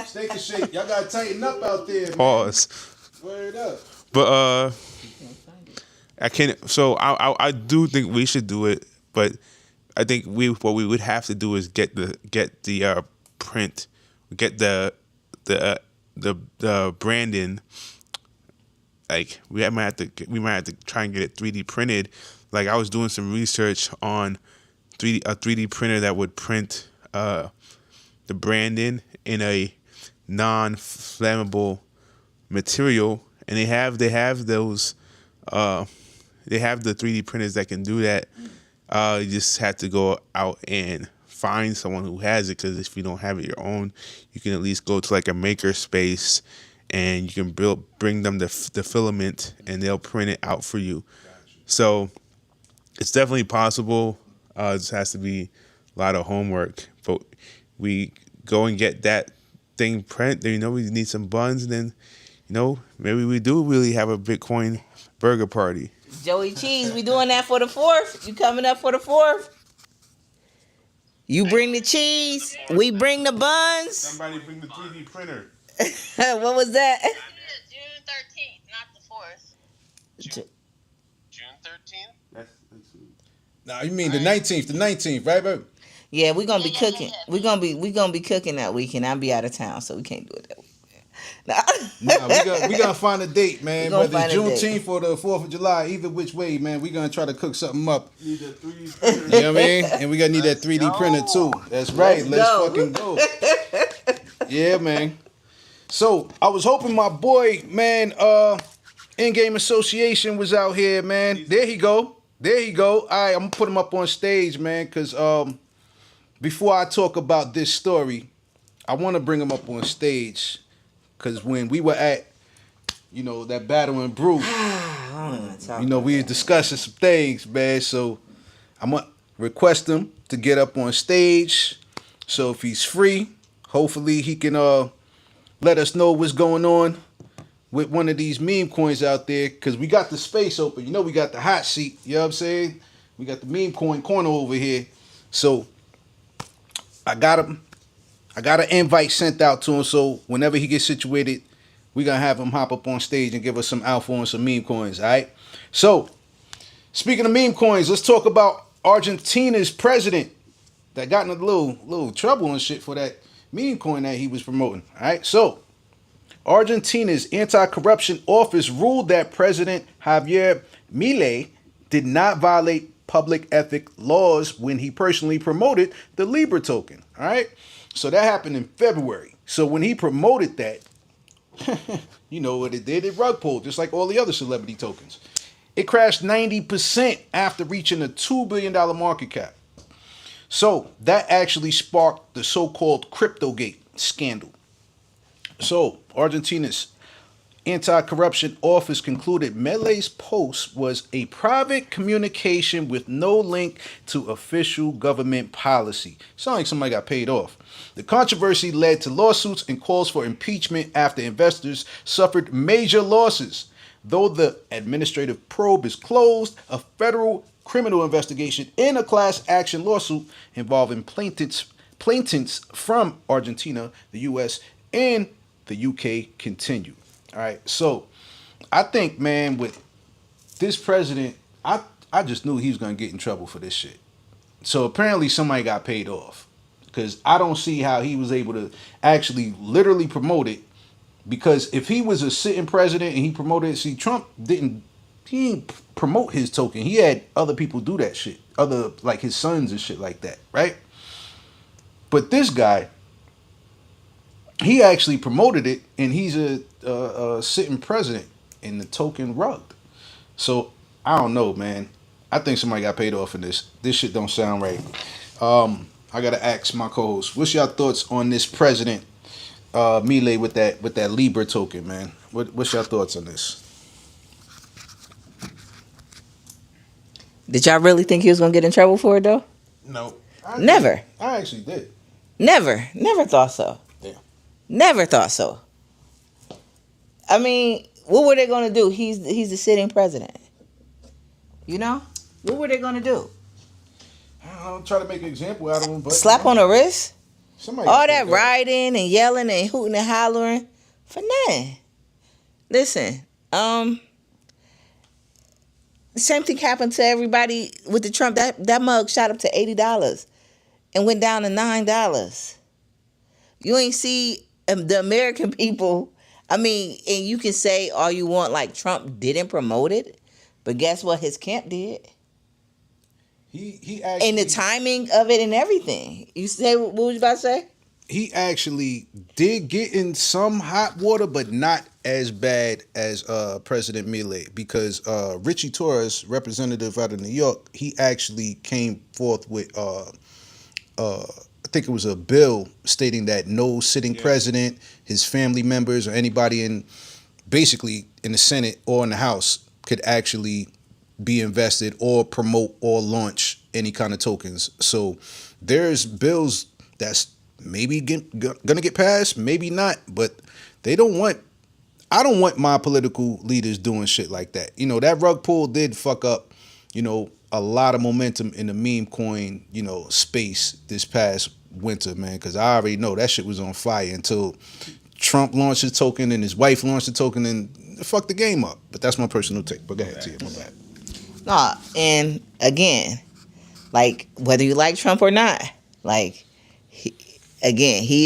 Steak and Shake, y'all gotta tighten up out there, man. Pause. Word up. But I can't. So I do think we should do it, but I think what we would have to do is get the print, get the branding. Like we might have to try and get it 3D printed. Like I was doing some research on a 3D printer that would print the branding in a non-flammable material, and they have those they have the 3D printers that can do that. You just have to go out and find someone who has it, because if you don't have it your own, you can at least go to like a maker space and you can bring them the filament and they'll print it out for you. So it's definitely possible. It just has to be a lot of homework, but we go and get that thing print. We need some buns, and then maybe we do really have a Bitcoin burger party. Joey Cheese, we doing that for the 4th? You coming up for the 4th? You bring the cheese, we bring the buns. Somebody bring the 3D printer. What was that? June 13th, not the 4th. June 13th? Nah, you mean the 19th? The 19th, right, baby? Yeah, we're gonna be cooking. We're gonna be cooking that weekend. I'll be out of town, so we can't do it that weekend. Nah, we gonna find a date, man. We gonna Whether it's find a date. Juneteenth or the 4th of July, either which way, man, we gonna try to cook something up. Need that 3D You printer. know what I mean? And we gonna need that 3D printer too. That's right. Let's go. fucking go. Yeah, man. So I was hoping my boy, man, In-Game Association was out here, man. There he go. There he go. All right, I'm gonna put him up on stage, man, because before I talk about this story, I want to bring him up on stage. Because when we were at, that Battle and Brew, we was discussing some things, man. So I'm going to request him to get up on stage. So if he's free, hopefully he can let us know what's going on with one of these meme coins out there. Because we got the space open. We got the hot seat. You know what I'm saying? We got the meme coin corner over here. So I got him. I got an invite sent out to him, so whenever he gets situated, we're going to have him hop up on stage and give us some alpha on some meme coins, all right? So, speaking of meme coins, let's talk about Argentina's president that got in a little trouble and shit for that meme coin that he was promoting, all right? So, Argentina's anti-corruption office ruled that President Javier Milei did not violate public ethic laws when he personally promoted the Libra token, all right? So that happened in February. So when he promoted that, you know what it did? It rug pulled, just like all the other celebrity tokens. It crashed 90% after reaching a $2 billion market cap. So that actually sparked the so-called CryptoGate scandal. So Argentina's anti-corruption office concluded Milei's post was a private communication with no link to official government policy. Sounds like somebody got paid off. The controversy led to lawsuits and calls for impeachment after investors suffered major losses. Though the administrative probe is closed, a federal criminal investigation in a class action lawsuit involving plaintiffs from Argentina, the U.S., and the U.K. continue. All right, so I think, man, with this president, I just knew he was going to get in trouble for this shit. So apparently somebody got paid off, because I don't see how he was able to actually literally promote it, because if he was a sitting president and he promoted it, see, Trump didn't promote his token. He had other people do that shit, like his sons and shit like that, right? But this guy, he actually promoted it, and he's a sitting president, and the token rugged. So I don't know, man. I think somebody got paid off in this. This shit don't sound right. I gotta ask my co-host, what's your thoughts on this president, Milei, with that Libra token, man? What's your thoughts on this? Did y'all really think he was gonna get in trouble for it though? No, Never. I actually did. Never thought so. Yeah. Never thought so. I mean, what were they gonna do? He's the sitting president. You know, what were they gonna do? I'll try to make an example out of him, but Slap on the wrist? somebody All got that paid off. riding and yelling and hooting and hollering for nothing. Listen, same thing happened to everybody with the Trump. That mug shot up to $80 and went down to $9. You ain't see the American people. I mean, and you can say all you want, like Trump didn't promote it, but guess what? His camp did. He actually, And the timing of it and everything. You say, what was you about to say? he actually did get in some hot water, but not as bad as President Milei, because Richie Torres, representative out of New York, he actually came forth with I think it was a bill stating that no sitting president, his family members, or anybody basically in the Senate or in the House could actually be invested or promote or launch any kind of tokens. So there's bills that's maybe gonna get passed, maybe not, but I don't want my political leaders doing shit like that. You know, that rug pull did fuck up, a lot of momentum in the meme coin, space this past winter, man, because I already know that shit was on fire until Trump launched his token and his wife launched the token and fucked the game up. But that's my personal take. But go ahead, Tia, my bad. Nah, and again, like, whether you like Trump or not, like, he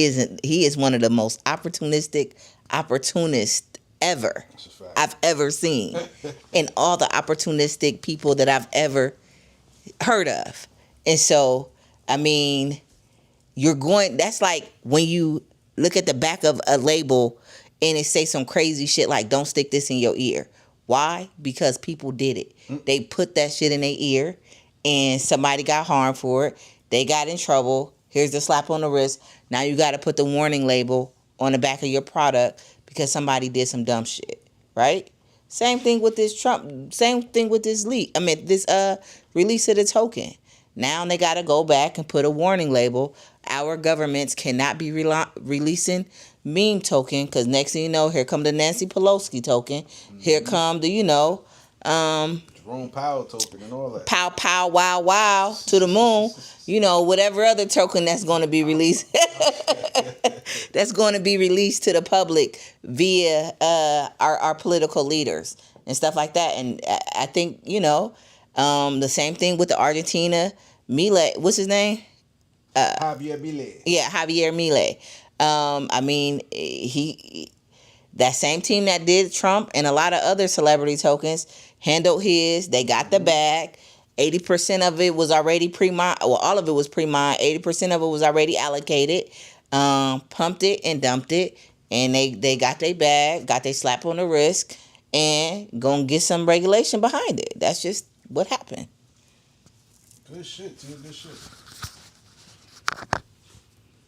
is one of the most opportunistic, opportunist ever That's a fact. I've ever seen, and all the opportunistic people that I've ever heard of. And so, I mean, that's like when you look at the back of a label and it say some crazy shit like, don't stick this in your ear. Why? Because people did it. They put that shit in their ear and somebody got harmed for it. They got in trouble. Here's the slap on the wrist. Now you got to put the warning label on the back of your product because somebody did some dumb shit, right? Same thing with this Trump. Same thing with this this release of the token. Now they got to go back and put a warning label. Our governments cannot be releasing meme token because next thing you know, here come the Nancy Pelosi token. Here come the Jerome Powell token and all that. pow pow wow wow to the moon. Whatever other token that's going to be released. That's going to be released to the public via our political leaders and stuff like that. And I think, the same thing with the Argentina, Milei, what's his name? Javier Milei. Yeah, Javier Milei. That same team that did Trump and a lot of other celebrity tokens handled his. They got the bag. 80% of it was already pre-mined. Well, all of it was pre-mined. 80% of it was already allocated. Pumped it and dumped it. And they got their bag, got their slap on the wrist, and gonna get some regulation behind it. That's just what happened. Good shit, T. Good shit.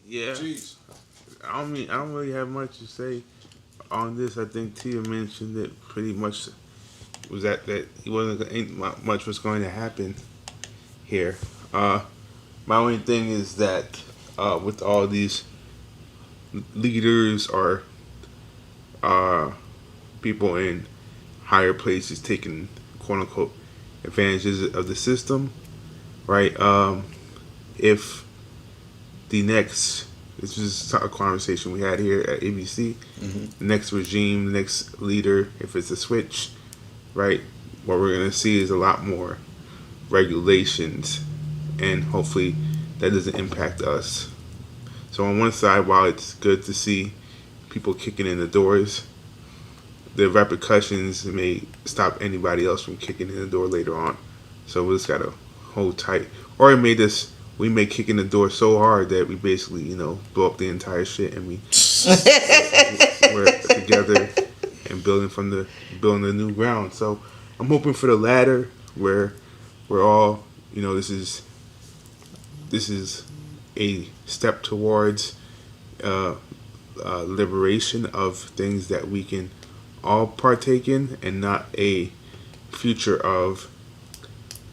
Yeah. Jeez. I don't really have much to say on this. I think Tia mentioned it pretty much. Was that he ain't much was going to happen here. My only thing is that with all these leaders or people in higher places taking quote unquote advantages of the system, right? If the next, this is a conversation we had here at ABC, the next regime, the next leader, if it's a switch, right, what we're going to see is a lot more regulations, and hopefully that doesn't impact us. So on one side, while it's good to see people kicking in the doors, the repercussions may stop anybody else from kicking in the door later on. So we just got to hold tight. Or we may kick in the door so hard that we basically, blow up the entire shit, and we're together and building the new ground. So I'm hoping for the latter, where we're all, this is a step towards liberation of things that we can all partake in, and not a future of,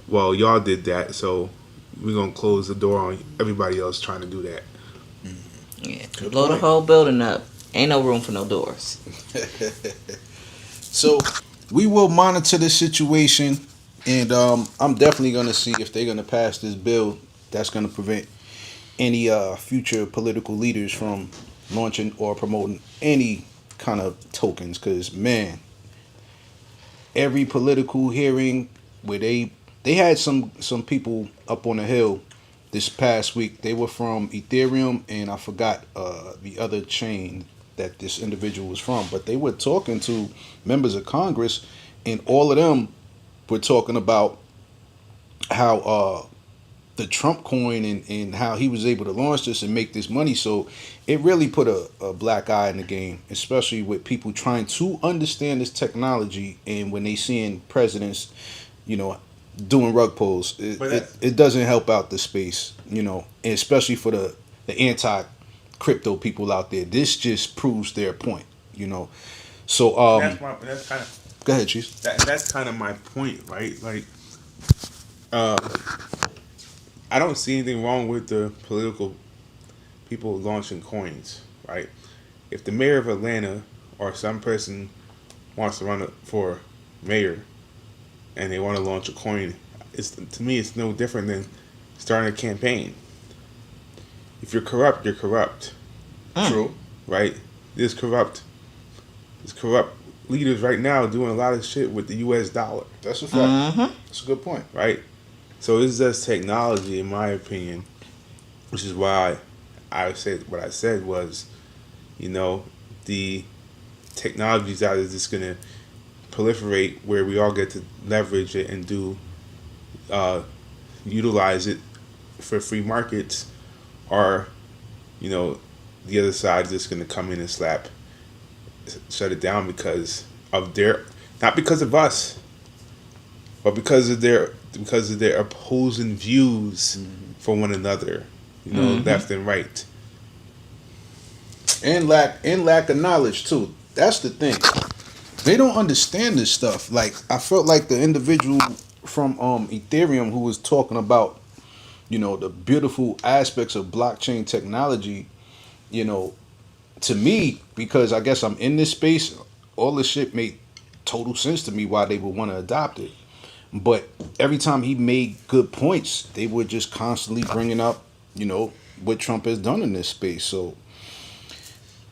well, y'all did that, so we're gonna close the door on everybody else trying to do that. Yeah, blow the whole building up. Ain't no room for no doors. So we will monitor the situation, and I'm definitely going to see if they're going to pass this bill that's going to prevent any future political leaders from launching or promoting any kind of tokens. Because, man, every political hearing where they had some people up on the Hill this past week. They were from Ethereum, and I forgot the other chain that this individual was from, but they were talking to members of Congress, and all of them were talking about how the Trump coin and how he was able to launch this and make this money. So it really put a black eye in the game, especially with people trying to understand this technology, and when they seeing presidents, doing rug pulls, it doesn't help out the space, and especially for the anti-crypto people out there. This just proves their point, So that's kind of. Go ahead, Cheese. That's kind of my point, right? Like, I don't see anything wrong with the political people launching coins, right? If the mayor of Atlanta or some person wants to run for mayor and they want to launch a coin, to me it's no different than starting a campaign. If you're corrupt, you're corrupt. True. Right? There's corrupt leaders right now doing a lot of shit with the U.S. dollar. That's a fact. That's a good point. Right? So it's just technology, in my opinion, which is why I said what I said was, the technologies out is just gonna proliferate where we all get to leverage it and do utilize it for free markets, or the other side is just gonna come in and shut it down because of their, not because of us, but because of their opposing views for one another, left and right, and lack of knowledge too. That's the thing. They don't understand this stuff. Like, I felt like the individual from Ethereum who was talking about, the beautiful aspects of blockchain technology, to me, because I guess I'm in this space, all this shit made total sense to me why they would want to adopt it. But every time he made good points, they were just constantly bringing up, what Trump has done in this space. So,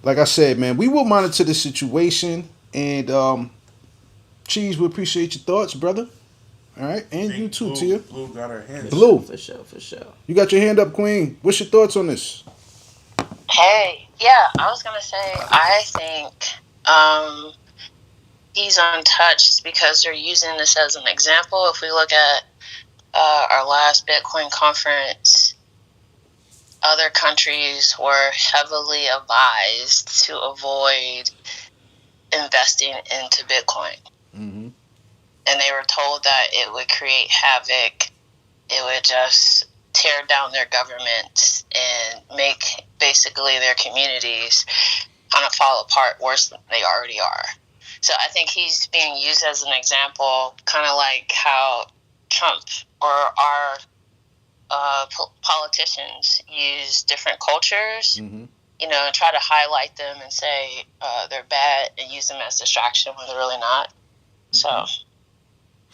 like I said, man, we will monitor the situation. And Cheese, we appreciate your thoughts, brother. All right, and you too, Tia. Blue got her hand. Blue, For sure. you got your hand up, Queen. What's your thoughts on this? Hey, yeah, I was gonna say I think he's untouched because they're using this as an example. If we look at our last Bitcoin conference, other countries were heavily advised to avoid investing into Bitcoin. Mm-hmm. And they were told that it would create havoc. It would just tear down their governments and make basically their communities kind of fall apart worse than they already are. So I think he's being used as an example, kind of like how Trump or our politicians use different cultures, Mm-hmm. And try to highlight them and say they're bad and use them as distraction when they're really not. So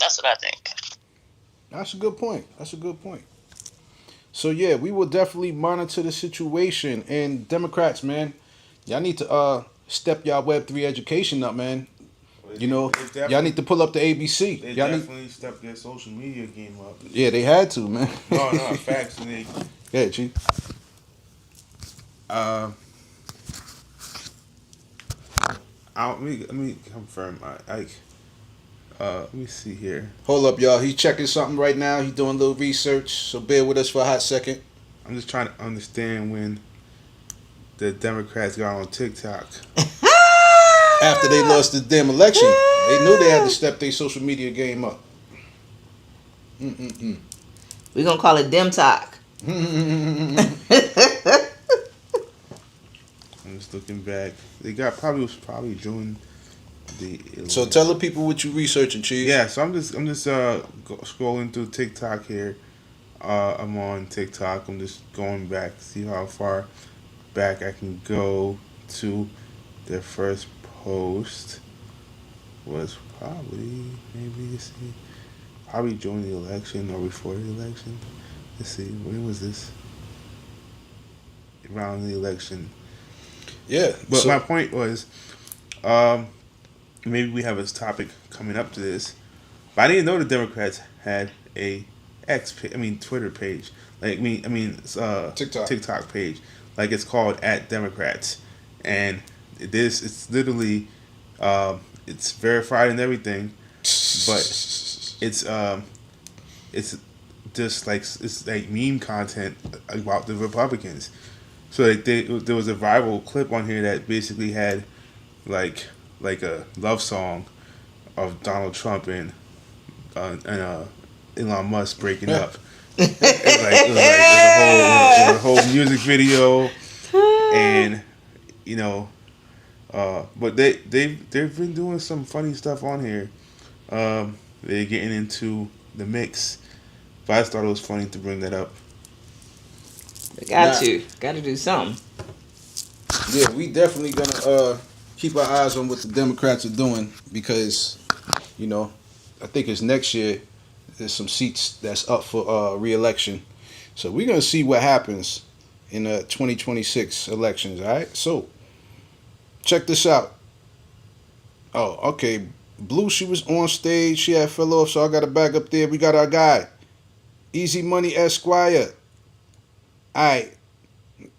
that's what I think. That's a good point. So yeah, we will definitely monitor the situation. And Democrats, man, y'all need to step y'all Web3 education up, man. Y'all need to pull up the ABC. They Y'all definitely stepped their social media game up. Yeah, they had to, man. No, facts. And Yeah, Chief. let me confirm. Let me see here. Hold up, y'all. He's checking something right now. He's doing a little research, so bear with us for a hot second. I'm just trying to understand when the Democrats got on TikTok. After they lost the damn election, they knew they had to step their social media game up. We're going to call it Dem Talk. I'm just looking back. They was probably during the election. So tell the people what you researching, Cheese. Yeah, so I'm just scrolling through TikTok here. I'm on TikTok. I'm just going back to see how far back I can go to. Their first post was probably during the election or before the election. Let's see, when was this? Around the election. Yeah. But my point was, maybe we have a topic coming up to this, but I didn't know the Democrats had a Twitter page. TikTok page. Like, it's called @Democrats, and it's literally, it's verified and everything, but it's just like, it's like meme content about the Republicans. So like there was a viral clip on here that basically had like a love song of Donald Trump and Elon Musk breaking up. It was a whole music video, and but they've been doing some funny stuff on here. They're getting into the mix, but I just thought it was funny to bring that up. Got to do something. Yeah, we definitely gonna keep our eyes on what the Democrats are doing, because I think it's next year. There's some seats that's up for re-election, so we're gonna see what happens in the 2026 elections. All right, so check this out. Oh, okay. Blue, she was on stage. She had fell off, so I got her back up there. We got our guy, Easy Money Esquire. All right.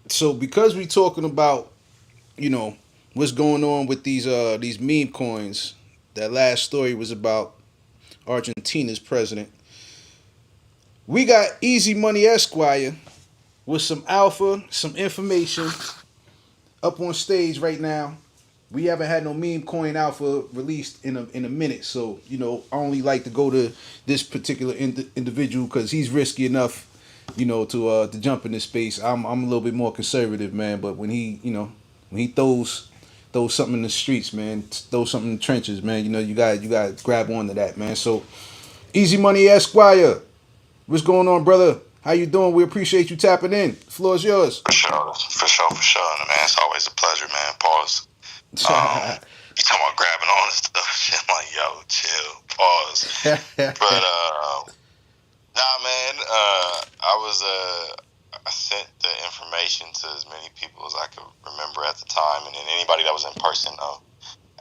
So because we talking about, what's going on with these meme coins. That last story was about Argentina's president. We got Easy Money Esquire with some alpha, some information up on stage right now. We haven't had no meme coin alpha released in a minute, so I only like to go to this particular individual because he's risky enough, to jump in this space. I'm a little bit more conservative, man. But when he throws something in the streets, man, throws something in the trenches, man. You got to grab onto that, man. So Easy Money Esquire, what's going on, brother? How you doing? We appreciate you tapping in. The floor is yours. For sure, for sure, man. It's always a pleasure, man. Pause. You talking about grabbing on and stuff? Shit, I'm like, yo, chill, pause. But nah, man. I sent the information to as many people as I could remember at the time, and then anybody that was in person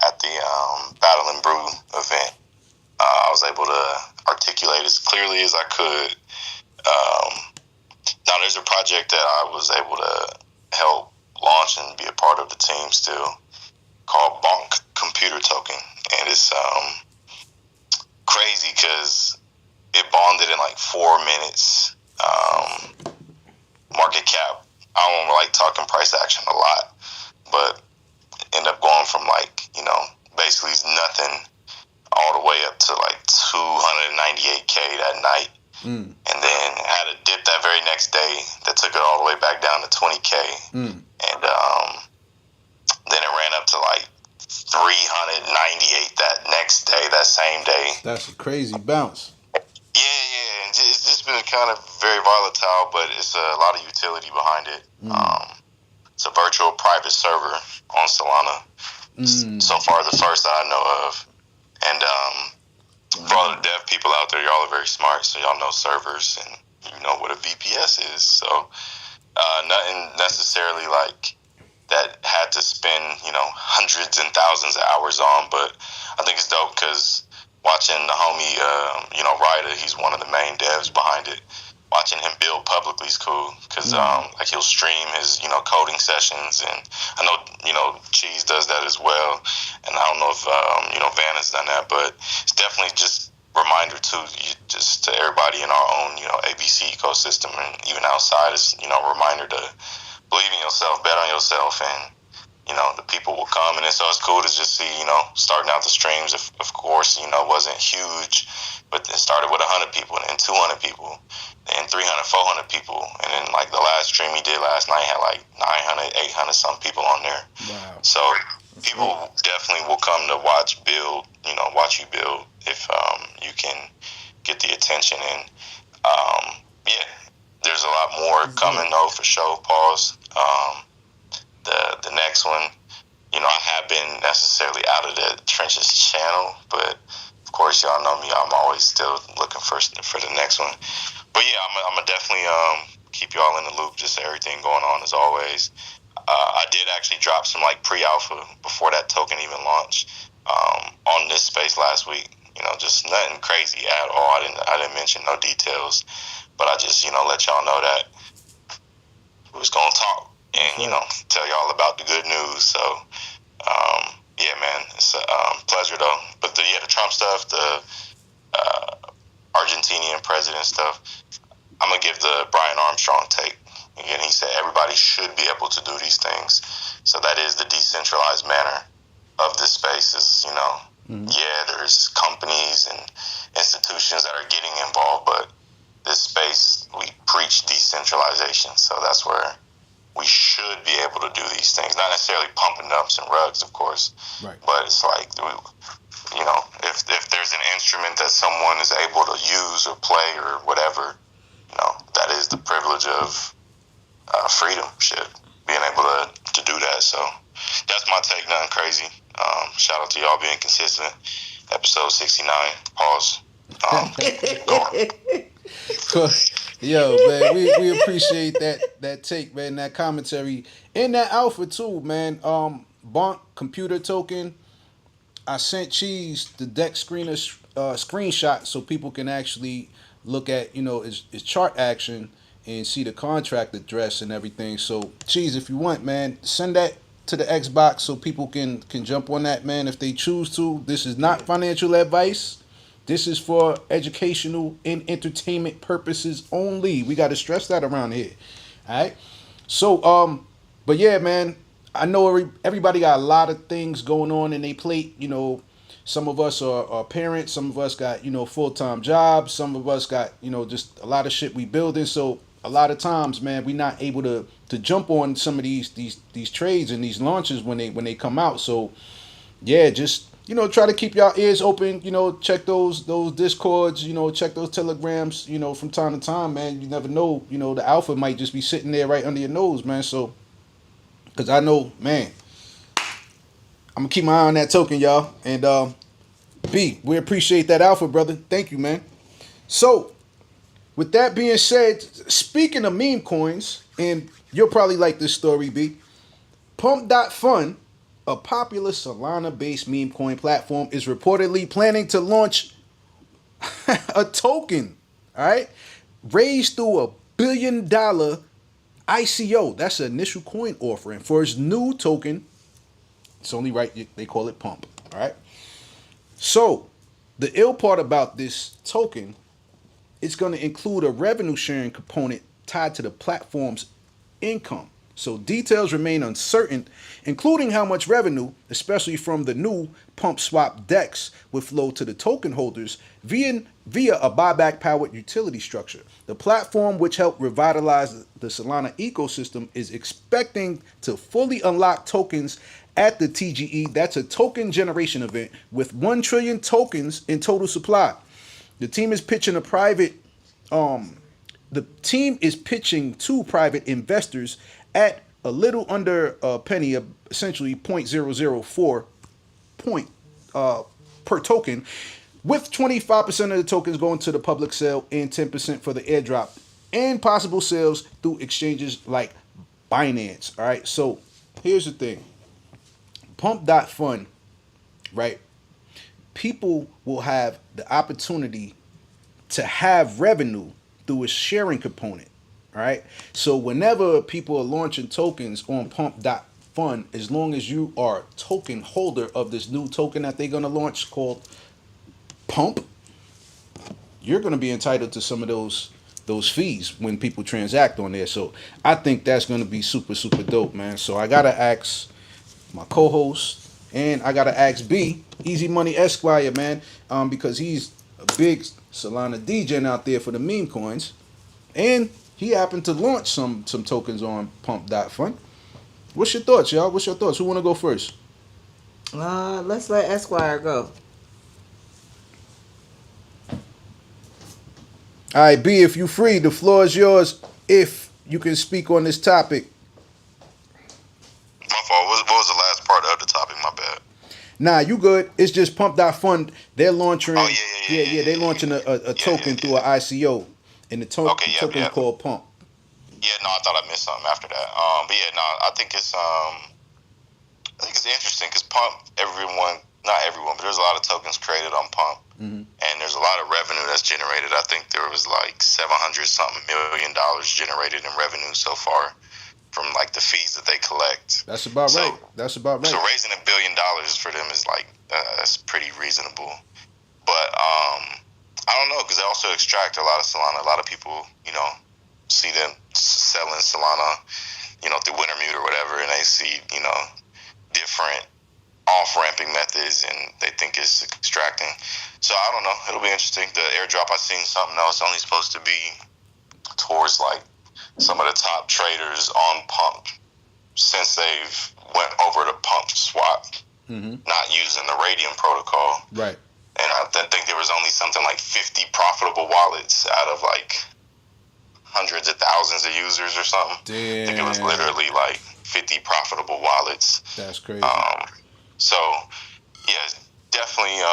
at the Battle and Brew event. I was able to articulate as clearly as I could. Now, there's a project that I was able to help launch and be a part of the team still called Bonk Computer Token. And it's crazy because it bonded in like 4 minutes. Market cap, I don't like talking price action a lot, but end up going from basically nothing all the way up to like 298K that night. And then had a dip that very next day that took it all the way back down to 20K. And then it ran up to like 398 that next day, that same day. That's a crazy bounce. Yeah. It's just been kind of very volatile, but it's a lot of utility behind it. It's a virtual private server on Solana. So far, the first that I know of. And for all the dev people out there, y'all are very smart, so y'all know servers and you know what a VPS is. So nothing necessarily like that had to spend hundreds and thousands of hours on, but I think it's dope because watching the homie Ryder, he's one of the main devs behind it. Watching him build publicly is cool because like he'll stream his coding sessions, and I know Cheeze does that as well, and I don't know if Van has done that, but it's definitely just reminder just to everybody in our own ABC ecosystem and even outside. It's a reminder to believe in yourself, bet on yourself, and the people will come. And so it's cool to just see starting out the streams, of course wasn't huge, but it started with 100 people and then 200 people and 300, 400 people, and then like the last stream he did last night had like 900, 800 some people on there. Wow. So people definitely will come to watch you build if you can get the attention. And there's a lot more coming though, for sure. Pause. The next one, I have been necessarily out of the trenches channel, but of course y'all know me, I'm always still looking for the next one. But yeah, I'm gonna definitely keep y'all in the loop, just everything going on as always. I did actually drop some like pre-alpha before that token even launched on this space last week. Just nothing crazy at all. I didn't mention no details, but I just let y'all know that we was gonna talk and tell y'all about the good news. So yeah, man, it's a pleasure though. But the Trump stuff, the Argentinian president stuff, I'm gonna give the Brian Armstrong take. Again, he said everybody should be able to do these things. So that is the decentralized manner of this space. Is there's companies and institutions that are getting involved, but this space, we preach decentralization. So that's where we should be able to do these things. Not necessarily pumping dumps and rugs, of course, right. But it's like, if there's an instrument that someone is able to use or play or whatever, that is the privilege of freedom, shit, being able to do that. So that's my take, nothing crazy. Shout out to y'all being consistent. Episode 69, pause. Yo, man, we appreciate that take, man, that commentary, and that alpha too, man. Bonk Computer Token, I sent Cheeze the deck screenshot so people can actually look at his chart action and see the contract address and everything. So Cheeze, if you want, man, send that to the Xbox so people can jump on that, man, if they choose to. This is not financial advice. This is for educational and entertainment purposes only. We got to stress that around here. All right. So, but yeah, man, I know everybody got a lot of things going on in their plate. You know, some of us are parents. Some of us got, you know, full-time jobs. Some of us got, you know, just a lot of shit we building. So a lot of times, man, we're not able to jump on some of these trades and these launches when they come out. So yeah, just, you know, try to keep y'all ears open. You know, check those discords. You know, check those telegrams. You know, from time to time, man. You never know. You know, the alpha might just be sitting there right under your nose, man. So, because I know, man, I'm gonna keep my eye on that token, y'all. And B, we appreciate that alpha, brother. Thank you, man. So, with that being said, speaking of meme coins, and you'll probably like this story, B. Pump.fun, a popular Solana-based meme coin platform, is reportedly planning to launch a token, all right, raised through $1 billion ICO. That's an initial coin offering for its new token. It's only right they call it Pump, all right? So, the ill part about this token, it's going to include a revenue sharing component tied to the platform's income. So details remain uncertain, including how much revenue, especially from the new Pump Swap DEX, would flow to the token holders via a buyback-powered utility structure. The platform, which helped revitalize the Solana ecosystem, is expecting to fully unlock tokens at the TGE. That's a token generation event with 1 trillion tokens in total supply. The team is pitching to private investors at a little under a penny, essentially 0.004 per token, with 25% of the tokens going to the public sale and 10% for the airdrop, and possible sales through exchanges like Binance. All right, so here's the thing. Pump.fun, right? People will have the opportunity to have revenue through a sharing component. All right. So whenever people are launching tokens on Pump.fun, as long as you are a token holder of this new token that they're going to launch called Pump, you're going to be entitled to some of those fees when people transact on there. So I think that's going to be super, super dope, man. So I got to ask my co-host, and I got to ask B, Easy Money Esquire, man, because he's a big Solana DJ out there for the meme coins. And he happened to launch some tokens on Pump.fun. What's your thoughts, y'all? What's your thoughts? Who want to go first? Let's let Esquire go. All right, B, if you free, the floor is yours if you can speak on this topic. My fault. What was the last part of the topic? My bad. Nah, you good. It's just Pump.fun. They're launching. Oh, yeah. They're launching a token through an ICO. And the token is called Pump. Yeah, no, I thought I missed something after that. But yeah, no, I think it's interesting because Pump, not everyone, but there's a lot of tokens created on Pump, and there's a lot of revenue that's generated. I think there was like $700-something million generated in revenue so far from like the fees that they collect. That's about right. So raising $1 billion for them is like that's pretty reasonable. But I don't know, because they also extract a lot of Solana. A lot of people, you know, see them selling Solana, you know, through Wintermute or whatever, and they see, you know, different off-ramping methods, and they think it's extracting. So I don't know. It'll be interesting. The airdrop, I seen something else, only supposed to be towards like some of the top traders on Pump since they've went over to Pump Swap, not using the Radium protocol. Right. And I think there was only something like 50 profitable wallets out of like hundreds of thousands of users or something. Damn. I think it was literally like 50 profitable wallets. That's crazy. So, yeah, definitely,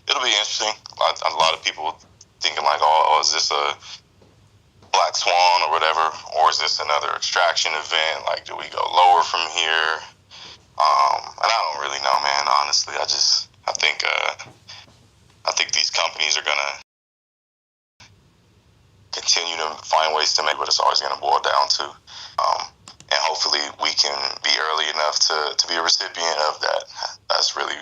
it'll be interesting. A lot of people thinking like, oh, is this a Black Swan or whatever? Or is this another extraction event? Like, do we go lower from here? And I don't really know, man, honestly. I think these companies are gonna continue to find ways to make what it's always gonna boil down to. And hopefully we can be early enough to be a recipient of that. That's really,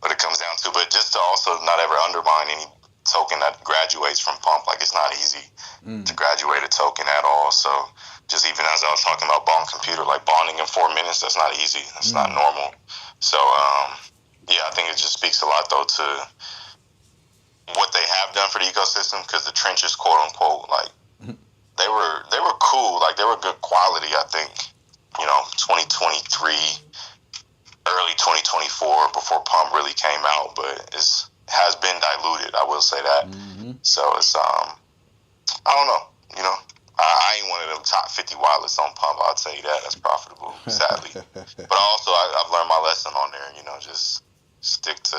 what it comes down to. But just to also not ever undermine any token that graduates from Pump. Like, it's not easy to graduate a token at all. So just even as I was talking about Bond Computer, like bonding in 4 minutes, that's not easy. That's not normal. So, I think it just speaks a lot, though, to what they have done for the ecosystem, because the trenches, quote unquote, like, they were cool. Like, they were good quality, I think, 2023, early 2024, before Pump really came out, but it has been diluted, I will say that. So it's, I don't know, I ain't one of them top 50 wallets on Pump, I'll tell you that. That's profitable, sadly. But also, I've learned my lesson on there, just stick to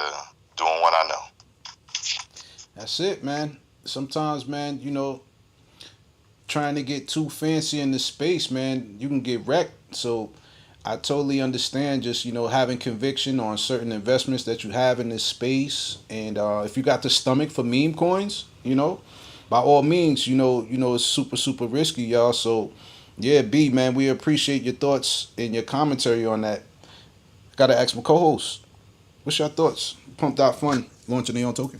doing what I know. That's it, man. Sometimes, man, trying to get too fancy in the space, man, you can get wrecked. So I totally understand just, having conviction on certain investments that you have in this space. And if you got the stomach for meme coins, by all means, it's super, super risky, y'all. So, yeah, B, man, we appreciate your thoughts and your commentary on that. Got to ask my co-host, what's your thoughts? Pumped Out Fun launching their own token.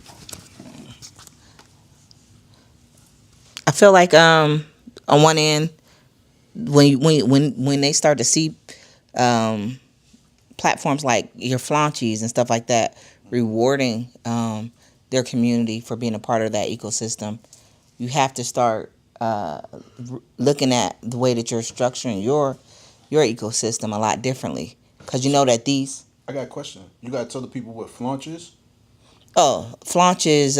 I feel like on one end, when they start to see platforms like your Flaunchies and stuff like that rewarding their community for being a part of that ecosystem, you have to start looking at the way that you're structuring your ecosystem a lot differently, because that these. I got a question. You got to tell the people what Flaunch is? Oh, Flaunch is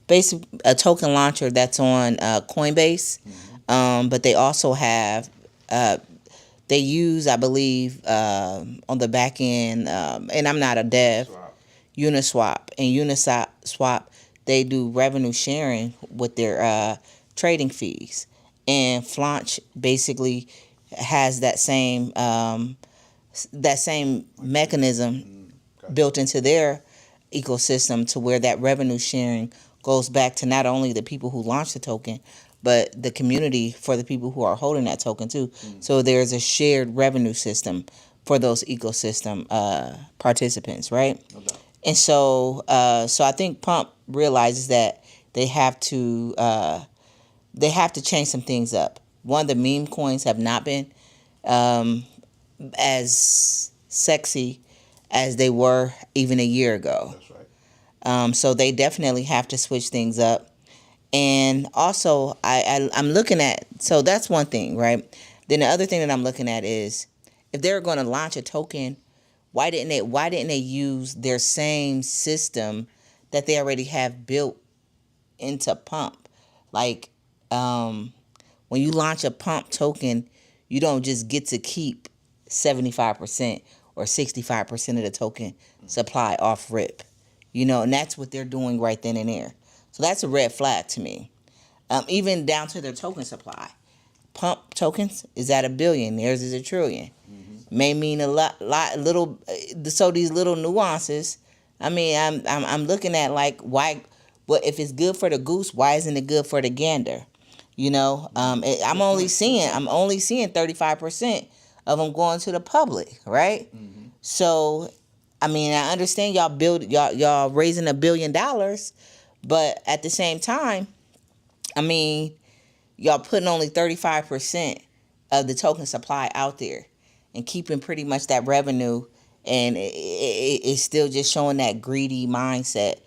basically a token launcher that's on Coinbase, but they also have they use, I believe, on the back end, and I'm not a dev, Uniswap. And Uniswap, they do revenue sharing with their trading fees. And Flaunch basically has that same mechanism built into their ecosystem, to where that revenue sharing goes back to not only the people who launched the token, but the community for the people who are holding that token too. So there's a shared revenue system for those ecosystem participants, right? Okay. And so I think Pump realizes that they have to change some things up. One, the meme coins have not been as sexy as they were even a year ago. That's right. So they definitely have to switch things up. And also, I'm looking at, so that's one thing, right? Then the other thing that I'm looking at is, if they're going to launch a token, why didn't they use their same system that they already have built into Pump? Like, when you launch a Pump token, you don't just get to keep 75% or 65% of the token supply off rip, and that's what they're doing right then and there. So that's a red flag to me. Even down to their token supply. Pump tokens is at 1 billion. Theirs is 1 trillion. May mean a little. So these little nuances. I mean, I'm looking at, like, why? Well, if it's good for the goose, why isn't it good for the gander? I'm only seeing 35% of them going to the public, right? So, I mean, I understand y'all raising $1 billion. But at the same time, I mean, y'all putting only 35% of the token supply out there and keeping pretty much that revenue, and it's still just showing that greedy mindset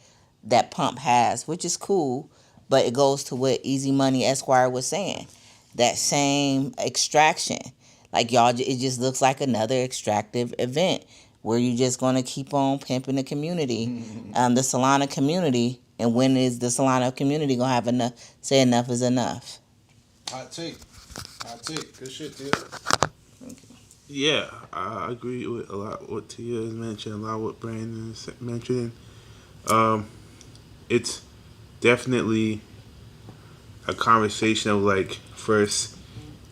that Pump has, which is cool, but it goes to what Easy Money Esquire was saying, that same extraction. Like, y'all, it just looks like another extractive event where you're just going to keep on pimping the community, the Solana community. And when is the Solana community going to have enough, say enough is enough? Hot take. Good shit, Tia. Yeah, I agree with a lot what Tia has mentioned, a lot what Brandon is mentioning. It's definitely a conversation of, like, first,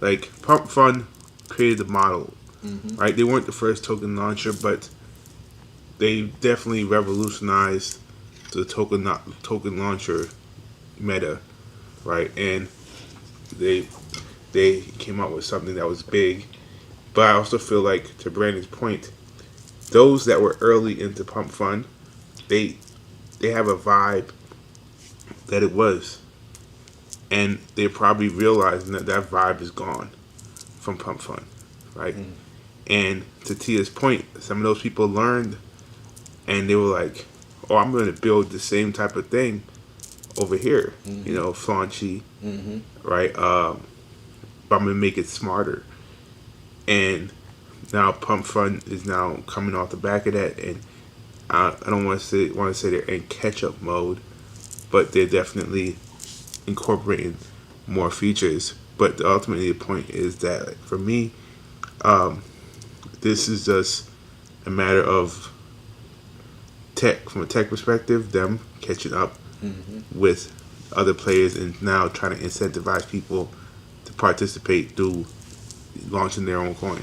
like, Pump Fund created the model, right? They weren't the first token launcher, but they definitely revolutionized the token launcher meta, right? And they they came out with something that was big. But I also feel like, to Brandon's point, those that were early into Pump Fun, they have a vibe that it was, and they're probably realizing that that vibe is gone from Pump Fun, right? And to Tia's point, some of those people learned, and they were like, "Oh, I'm going to build the same type of thing over here, flaunchy, right? But I'm going to make it smarter." And now Pump Fun is now coming off the back of that, and I don't want to say they're in catch up mode, but they're definitely incorporating more features. But ultimately, the point is that, like, for me, this is just a matter of tech, from a tech perspective, them catching up with other players and now trying to incentivize people to participate through launching their own coin.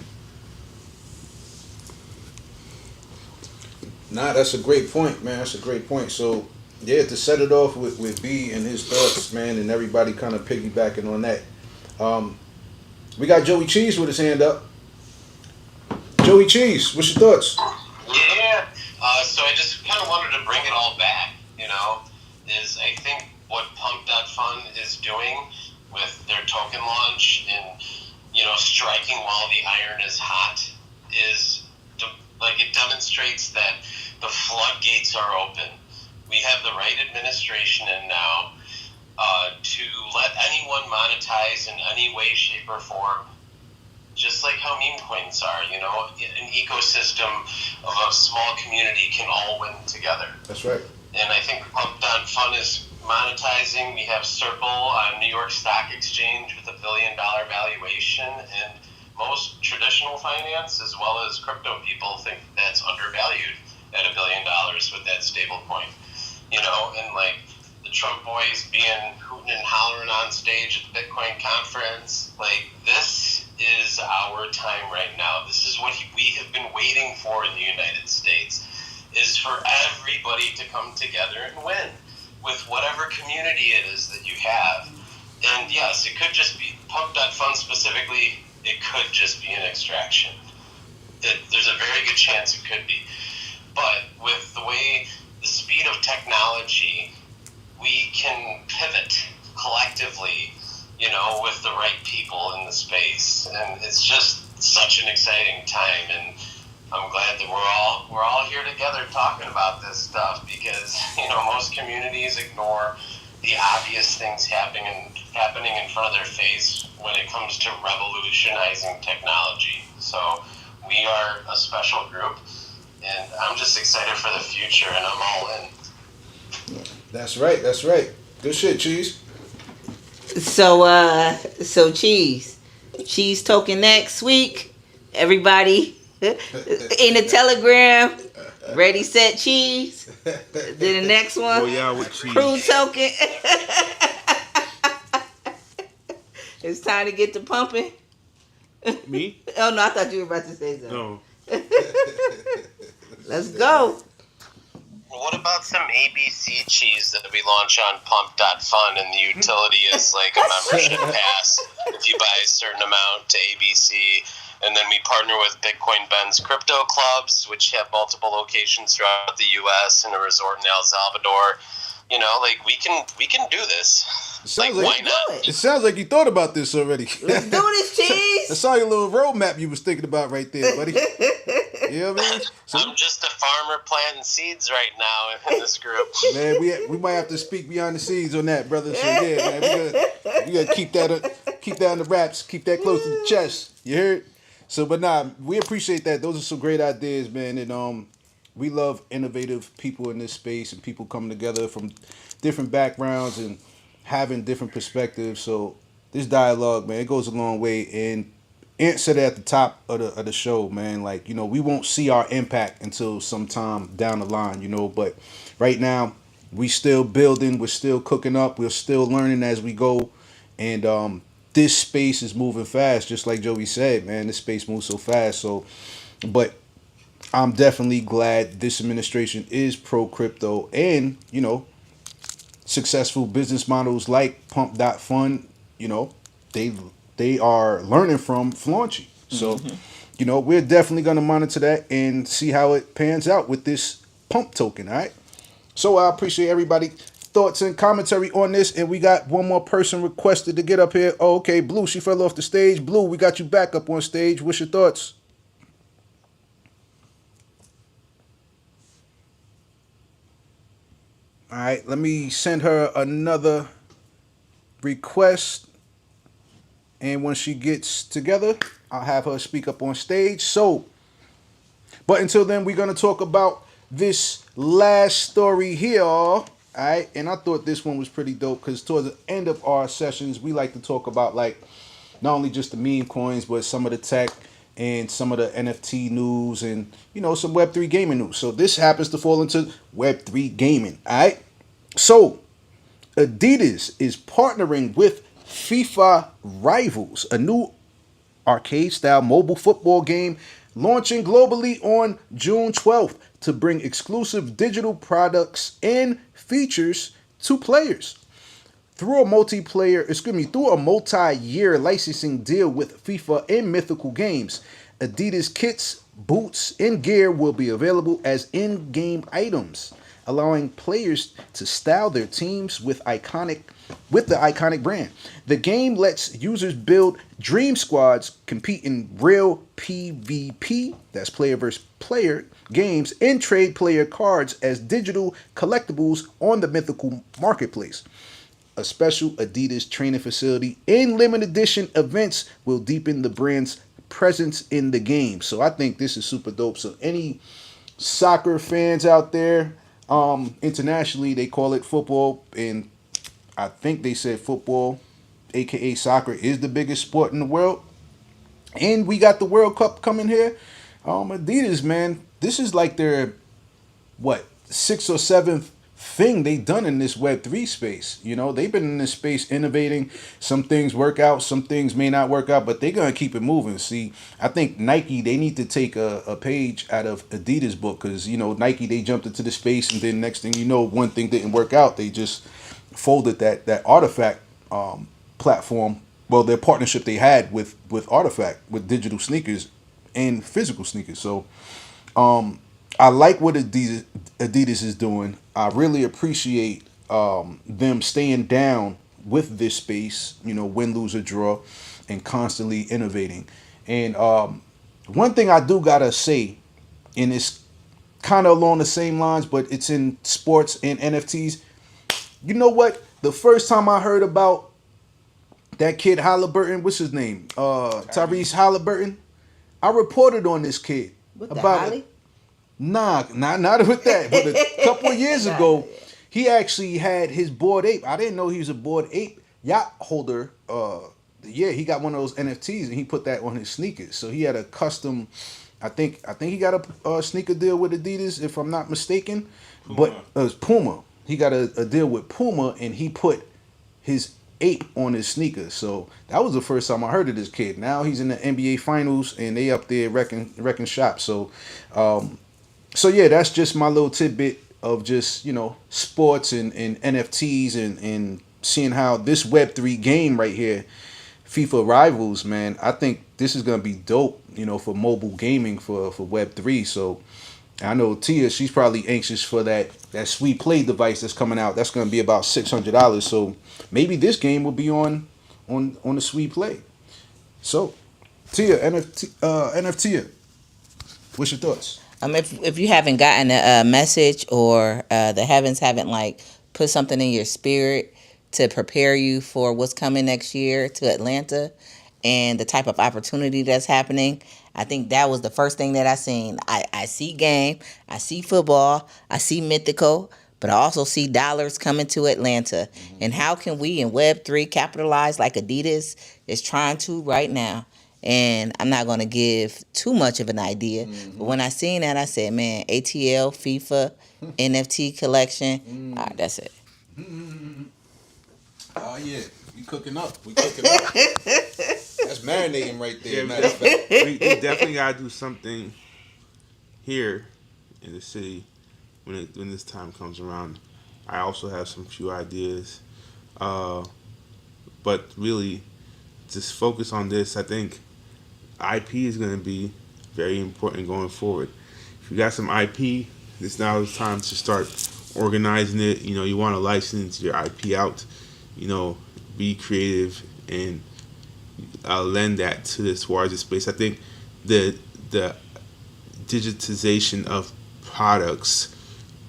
Nah, that's a great point, man. That's a great point. So, yeah, to set it off with B and his thoughts, man, and everybody kind of piggybacking on that. We got Joey Cheeze with his hand up. Joey Cheeze, what's your thoughts? Yeah. So I just kind of wanted to bring it all back, is I think what Pump.Fun is doing with their token launch and, striking while the iron is hot is, it demonstrates that the floodgates are open. We have the right administration in now to let anyone monetize in any way, shape, or form, just like how meme coins are. An ecosystem of a small community can all win together. That's right. And I think Pump.Fun is monetizing. We have Circle on New York Stock Exchange with $1 billion valuation, and most traditional finance as well as crypto people think that's undervalued at $1 billion with that stable coin. And the Trump boys being hooting and hollering on stage at the Bitcoin conference, this is our time right now. This is what we have been waiting for in the United States, is for everybody to come together and win with whatever community it is that you have. And yes, it could just be Pump.Fun specifically. It could just be an extraction. There's a very good chance it could be. But with the speed of technology, we can pivot collectively, with the right people in the space. And it's just such an exciting time. And I'm glad that we're all here together talking about this stuff, because, most communities ignore the obvious things happening in front of their face when it comes to revolutionizing technology. So we are a special group, and I'm just excited for the future, and I'm all in. That's right. That's right. Good shit, Cheese. So Cheese token next week. Everybody in the Telegram, ready, set, cheese. Then the next one, with cheese. crew token. It's time to get to pumping. Me? Oh no, I thought you were about to say something. No. Let's go. What about some ABC cheese that we launch on Pump.Fun, and the utility is like a membership pass if you buy a certain amount to ABC. And then we partner with Bitcoin Ben's crypto clubs, which have multiple locations throughout the U.S. and a resort in El Salvador. We can do this. Why not? It sounds like you thought about this already. Let's do this, Cheese. I saw your little roadmap you was thinking about right there, buddy. You know what I mean? So, I'm just a farmer planting seeds right now in this group. man, we might have to speak behind the scenes on that, brother. So yeah, man, we gotta keep that on the wraps, keep that close to the chest. You heard? So, but nah, we appreciate that. Those are some great ideas, man, and we love innovative people in this space and people coming together from different backgrounds and having different perspectives. So this dialogue, man, it goes a long way. And Ant said it at the top of the show, man. We won't see our impact until sometime down the line, But right now, we still building, we're still cooking up, we're still learning as we go, and this space is moving fast, just like Joey said, man. This space moves so fast. So, but I'm definitely glad this administration is pro crypto, and successful business models like Pump.Fun, they they are learning from Flaunchi. So, we're definitely going to monitor that and see how it pans out with this pump token, all right? So I appreciate everybody thoughts and commentary on this, and we got one more person requested to get up here. Oh, okay, Blue, she fell off the stage. Blue, we got you back up on stage. What's your thoughts? All right, let me send her another request, and when she gets together, I'll have her speak up on stage. So, but until then, we're going to talk about this last story here. All right. And I thought this one was pretty dope because towards the end of our sessions, we like to talk about like not only just the meme coins, but some of the tech and some of the NFT news and, some Web3 gaming news. So this happens to fall into Web3 gaming. All right. So Adidas is partnering with FIFA Rivals, a new arcade-style mobile football game launching globally on June 12th to bring exclusive digital products and features to players. Through a multi-year licensing deal with FIFA and Mythical Games, Adidas kits, boots, and gear will be available as in-game items, allowing players to style their teams with the iconic brand. The game lets users build dream squads, compete in real PvP, that's player versus player games, and trade player cards as digital collectibles on the Mythical Marketplace. A special Adidas training facility and limited edition events will deepen the brand's presence in the game. So I think this is super dope. So any soccer fans out there, internationally they call it football, and I think they said football, aka soccer, is the biggest sport in the world. And we got the World Cup coming here. Adidas, man, this is like their sixth or seventh thing they done in this Web3 space. They've been in this space innovating. Some things work out, some things may not work out, but they're gonna keep it moving. See, I think Nike, they need to take a page out of Adidas book, because Nike, they jumped into the space, and then next thing you know, one thing didn't work out. They just folded that Artifact platform. Well, their partnership they had with Artifact, with digital sneakers and physical sneakers. So I like what Adidas is doing. I really appreciate them staying down with this space, win, lose, or draw, and constantly innovating. And one thing I do gotta say, and it's kind of along the same lines, but it's in sports and NFTs. You know what? The first time I heard about that kid Halliburton, what's his name? Tyrese Halliburton. I reported on this kid. With the Holly? Nah, not with that. But a couple of years ago, he actually had his Bored Ape. I didn't know he was a Bored Ape yacht holder. He got one of those NFTs, and he put that on his sneakers. So he had a custom. I think he got a sneaker deal with Adidas, if I'm not mistaken. Puma. But it was Puma. He got a deal with Puma, and he put his ape on his sneakers. So that was the first time I heard of this kid. Now he's in the NBA Finals, and they up there wrecking shop. So, yeah, that's just my little tidbit of just sports and NFTs and seeing how this Web3 game right here, FIFA Rivals, man. I think this is gonna be dope, for mobile gaming for Web3. So I know Tia, she's probably anxious for that Sweet Play device that's coming out. That's gonna be about $600. So maybe this game will be on the Sweet Play. So Tia, NFTia, what's your thoughts? If you haven't gotten a message, or the heavens haven't put something in your spirit to prepare you for what's coming next year to Atlanta and the type of opportunity that's happening, I think that was the first thing that I seen. I see game, I see football, I see mythical, but I also see dollars coming to Atlanta. Mm-hmm. And how can we in Web3 capitalize like Adidas is trying to right now? And I'm not going to give too much of an idea. Mm-hmm. But when I seen that, I said, man, ATL, FIFA, NFT collection, all right, that's it. Mm-hmm. Oh, yeah. We cooking up. That's marinating right there. Yeah, we definitely got to do something here in the city when this time comes around. I also have some few ideas. But really, just focus on this. I think IP is going to be very important going forward. If you got some IP, this now is time to start organizing it. You know, you want to license your IP out. You know, be creative and lend that to this larger space. I think the digitization of products,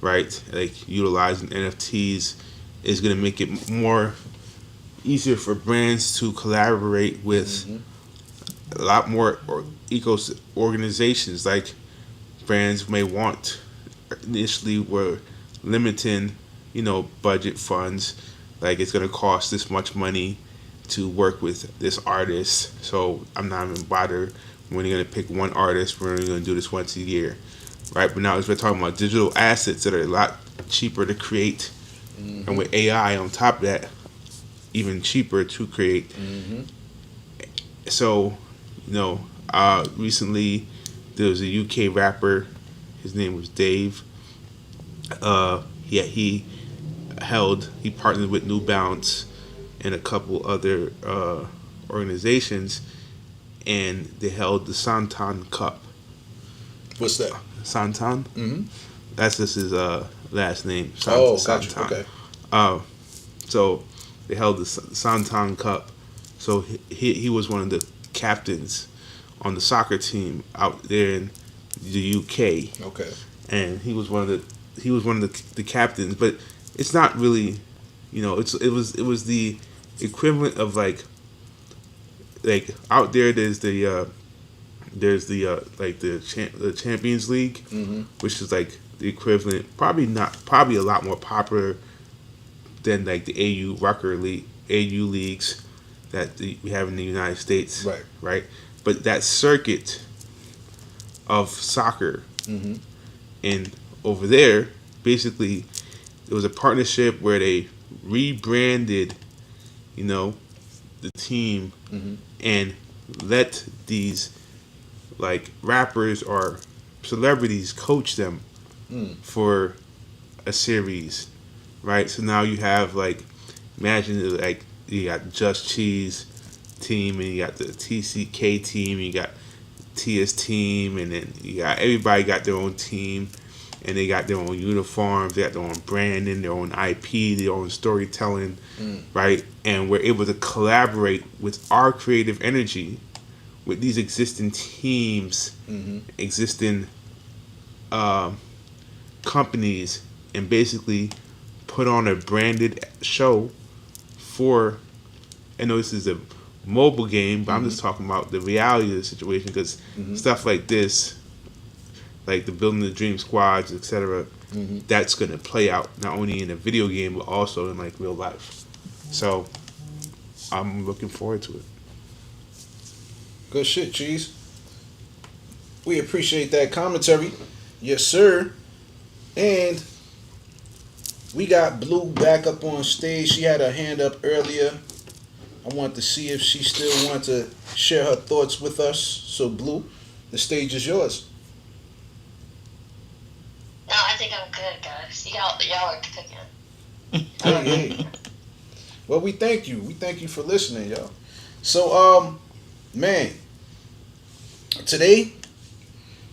right, like utilizing NFTs, is going to make it more easier for brands to collaborate with a lot more organizations. Like brands may want, initially were limiting, you know, budget funds. Like it's gonna cost this much money to work with this artist, so I'm not even bothered. We're only gonna pick one artist. We're only gonna do this once a year, right? But now as we're talking about digital assets that are a lot cheaper to create, and with AI on top of that, even cheaper to create. So, you know, recently there was a UK rapper. His name was Dave. He partnered with New Balance and a couple other organizations, and they held the Santan Cup. What's that? Santan? That's just his last name. Gotcha. Okay. So they held the Santan Cup. So he was one of the captains on the soccer team out there in the UK. Okay. And he was one of the captains, but it's not really, you know, it was the equivalent of like out there there's the Champions League, which is like the equivalent, probably a lot more popular than like the AU leagues that we have in the United States, right? But that circuit of soccer, and over there, basically, it was a partnership where they rebranded, you know, the team, and let these like rappers or celebrities coach them for a series, right? So now you have like, imagine like you got Just Cheeze team, and you got the TCK team, you got Tia's team, and then you got everybody got their own team, and they got their own uniforms, they got their own branding, their own IP, their own storytelling, right? And we're able to collaborate with our creative energy with these existing teams, existing companies, and basically put on a branded show for, I know this is a mobile game, but I'm just talking about the reality of the situation, because stuff like this, like the Building the Dream Squads, etc., that's going to play out not only in a video game but also in like real life. So I'm looking forward to it. Good shit, Cheese. We appreciate that commentary. Yes, sir. And we got Blue back up on stage. She had her hand up earlier. I wanted to see if she still wanted to share her thoughts with us. So, Blue, the stage is yours. No, I think I'm good, guys. Y'all are cooking. Hey. Well, we thank you. We thank you for listening, y'all. So, man, today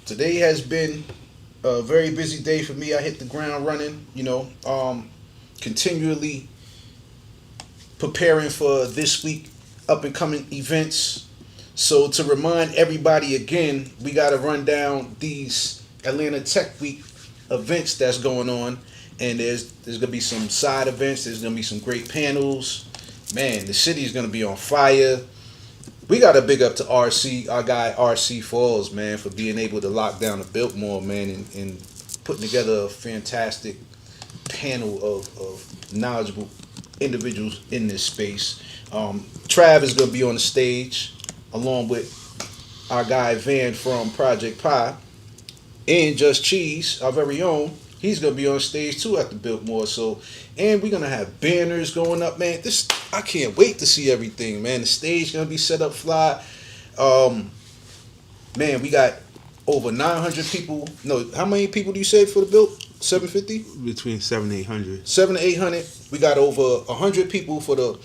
has been a very busy day for me. I hit the ground running, you know, continually preparing for this week up and coming events. So to remind everybody again, we got to run down these Atlanta Tech Week events that's going on, and there's gonna be some side events. There's gonna be some great panels. Man, the city is gonna be on fire. We got to big up to RC, our guy RC Falls, man, for being able to lock down the Biltmore, man, and putting together a fantastic panel of knowledgeable individuals in this space. Trav is going to be on the stage along with our guy Van from Project Pi, and Just Cheeze, our very own. He's going to be on stage too at the Biltmore. So, and we're going to have banners going up, man. I can't wait to see everything, man. The stage going to be set up fly. Man, we got over 900 people. No, how many people do you say for the Bilt? 750? Between 700 and 800. 700 to 800. We got over 100 people for the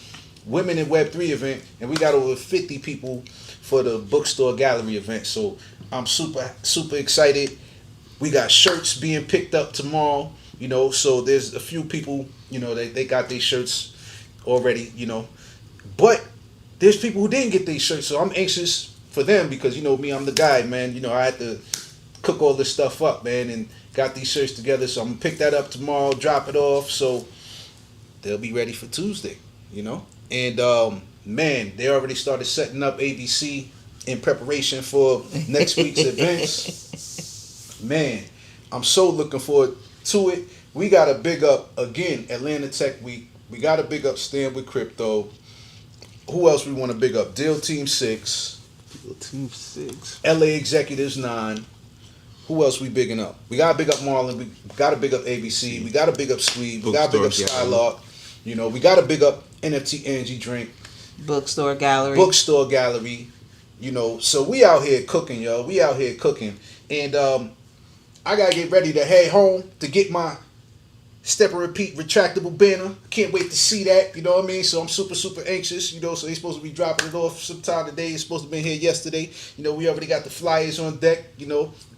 Women in Web3 event, and we got over 50 people for the bookstore gallery event. So I'm super excited. We got shirts being picked up tomorrow. So there's a few people. They got their shirts already. But there's people who didn't get these shirts, so I'm anxious for them because me, I'm the guy, man. I had to cook all this stuff up, man, and got these shirts together. So I'm gonna pick that up tomorrow, drop it off, so they'll be ready for Tuesday. And man, they already started setting up ABC in preparation for next week's events. Man, I'm so looking forward to it. We gotta big up again Atlanta Tech Week. We gotta big up Stand with Crypto. Who else we want to big up? Deal Team 6. Team 6. LA Executives 9. Who else we bigging up? We gotta big up Marlon. We gotta big up ABC. We gotta big up Sweet. We gotta big up Skylark. We gotta big up NFT Angie Drink. Bookstore Gallery. So we out here cooking, yo. We out here cooking. And I gotta get ready to head home to get my Step and Repeat retractable banner. Can't wait to see that. You know what I mean? So I'm super anxious. So they're supposed to be dropping it off sometime today. It's supposed to be here yesterday. We already got the flyers on deck.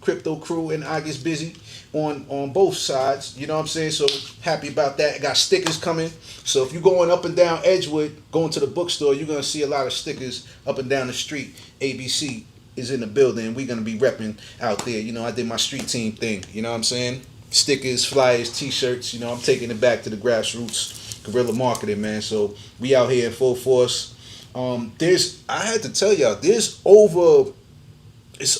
Crypto crew and I gets busy on both sides. You know what I'm saying? So happy about that. Got stickers coming. So if you're going up and down Edgewood, going to the bookstore, you're gonna see a lot of stickers up and down the street. ABC is in the building. We're gonna be repping out there. I did my street team thing. You know what I'm saying? Stickers, flyers, t-shirts, I'm taking it back to the grassroots, guerrilla marketing, man. So we out here in full force. I had to tell y'all, it's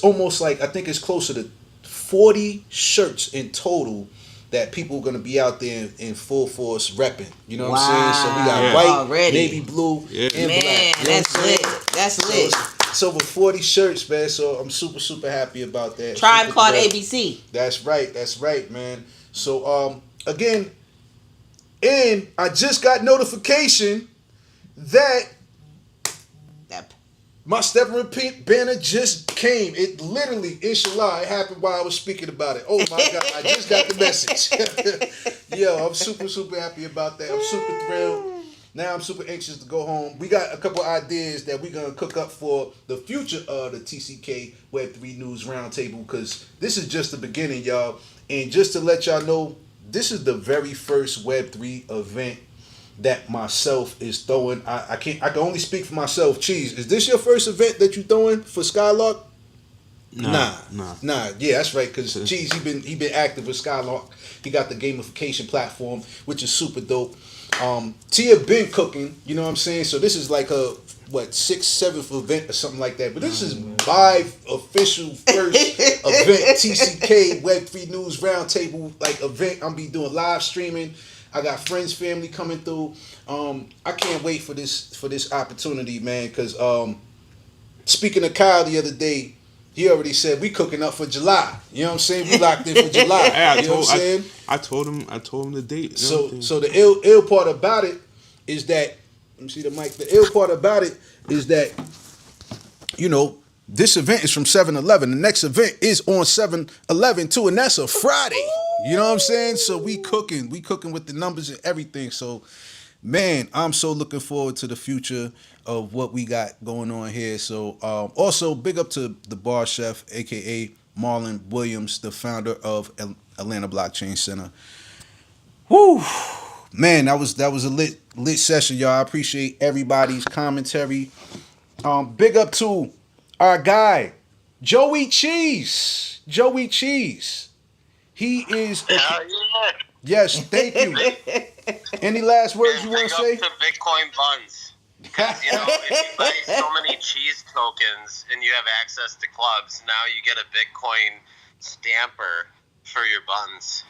almost like, I think it's closer to 40 shirts in total that people are going to be out there in full force repping. You know what I'm saying? So we got white, already. navy blue, and Man, black. that's lit. That's lit. It's over 40 shirts, man. So I'm super happy about that. Tribe Super called glad. ABC. That's right, man. So again, and I just got notification that my Step and Repeat banner just came. It literally, inshallah, it happened while I was speaking about it. Oh my God, I just got the message. Yo, I'm super happy about that. I'm super thrilled. Now I'm super anxious to go home. We got a couple ideas that we're going to cook up for the future of the TCK Web3 News Roundtable, because this is just the beginning, y'all. And just to let y'all know, this is the very first Web3 event that myself is throwing. I can only speak for myself. Cheeze, is this your first event that you throwing for Skylark? Nah. Yeah, that's right. Because Cheeze, he been active with Skylark. He got the gamification platform, which is super dope. Tia been cooking. You know what I'm saying? So this is like a 6th, 7th event or something like that. But this is my official first event, TCK Web3 News Roundtable event. I'm be doing live streaming. I got friends, family coming through. I can't wait for this opportunity, man. Because speaking of Kyle the other day, he already said we cooking up for July. You know what I'm saying? We locked in for July. You know what I'm saying? I told him the date. So the ill part about it is that, let me see the mic. The ill part about it is that, this event is from 7/11. The next event is on 7/11 too, and that's a Friday. You know what I'm saying? So we cooking with the numbers and everything. So, man, I'm so looking forward to the future of what we got going on here. So, also big up to the bar chef, aka Marlon Williams, the founder of Atlanta Blockchain Center. Woo, man, that was a lit session, y'all. I appreciate everybody's commentary. Big up to our guy, Joey Cheeze. Joey Cheeze. He is. Yes, thank you. Any last words you want to say? Big up to Bitcoin buns. Because, if you buy so many cheese tokens and you have access to clubs, now you get a Bitcoin stamper for your buns.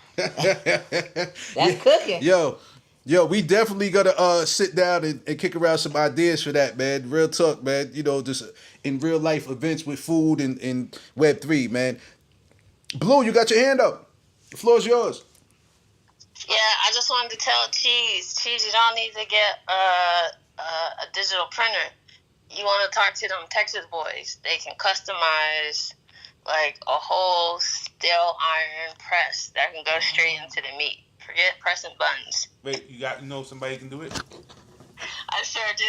That's cooking. Yo, we definitely gotta sit down and kick around some ideas for that, man. Real talk, man. Just in real life events with food and Web3, man. Blue, you got your hand up. The floor's yours. Yeah, I just wanted to tell Cheeze, you don't need to get a digital printer. You want to talk to them Texas boys. They can customize a whole steel iron press that can go straight into the meat. Forget pressing buns. Wait, you got somebody can do it? I sure do.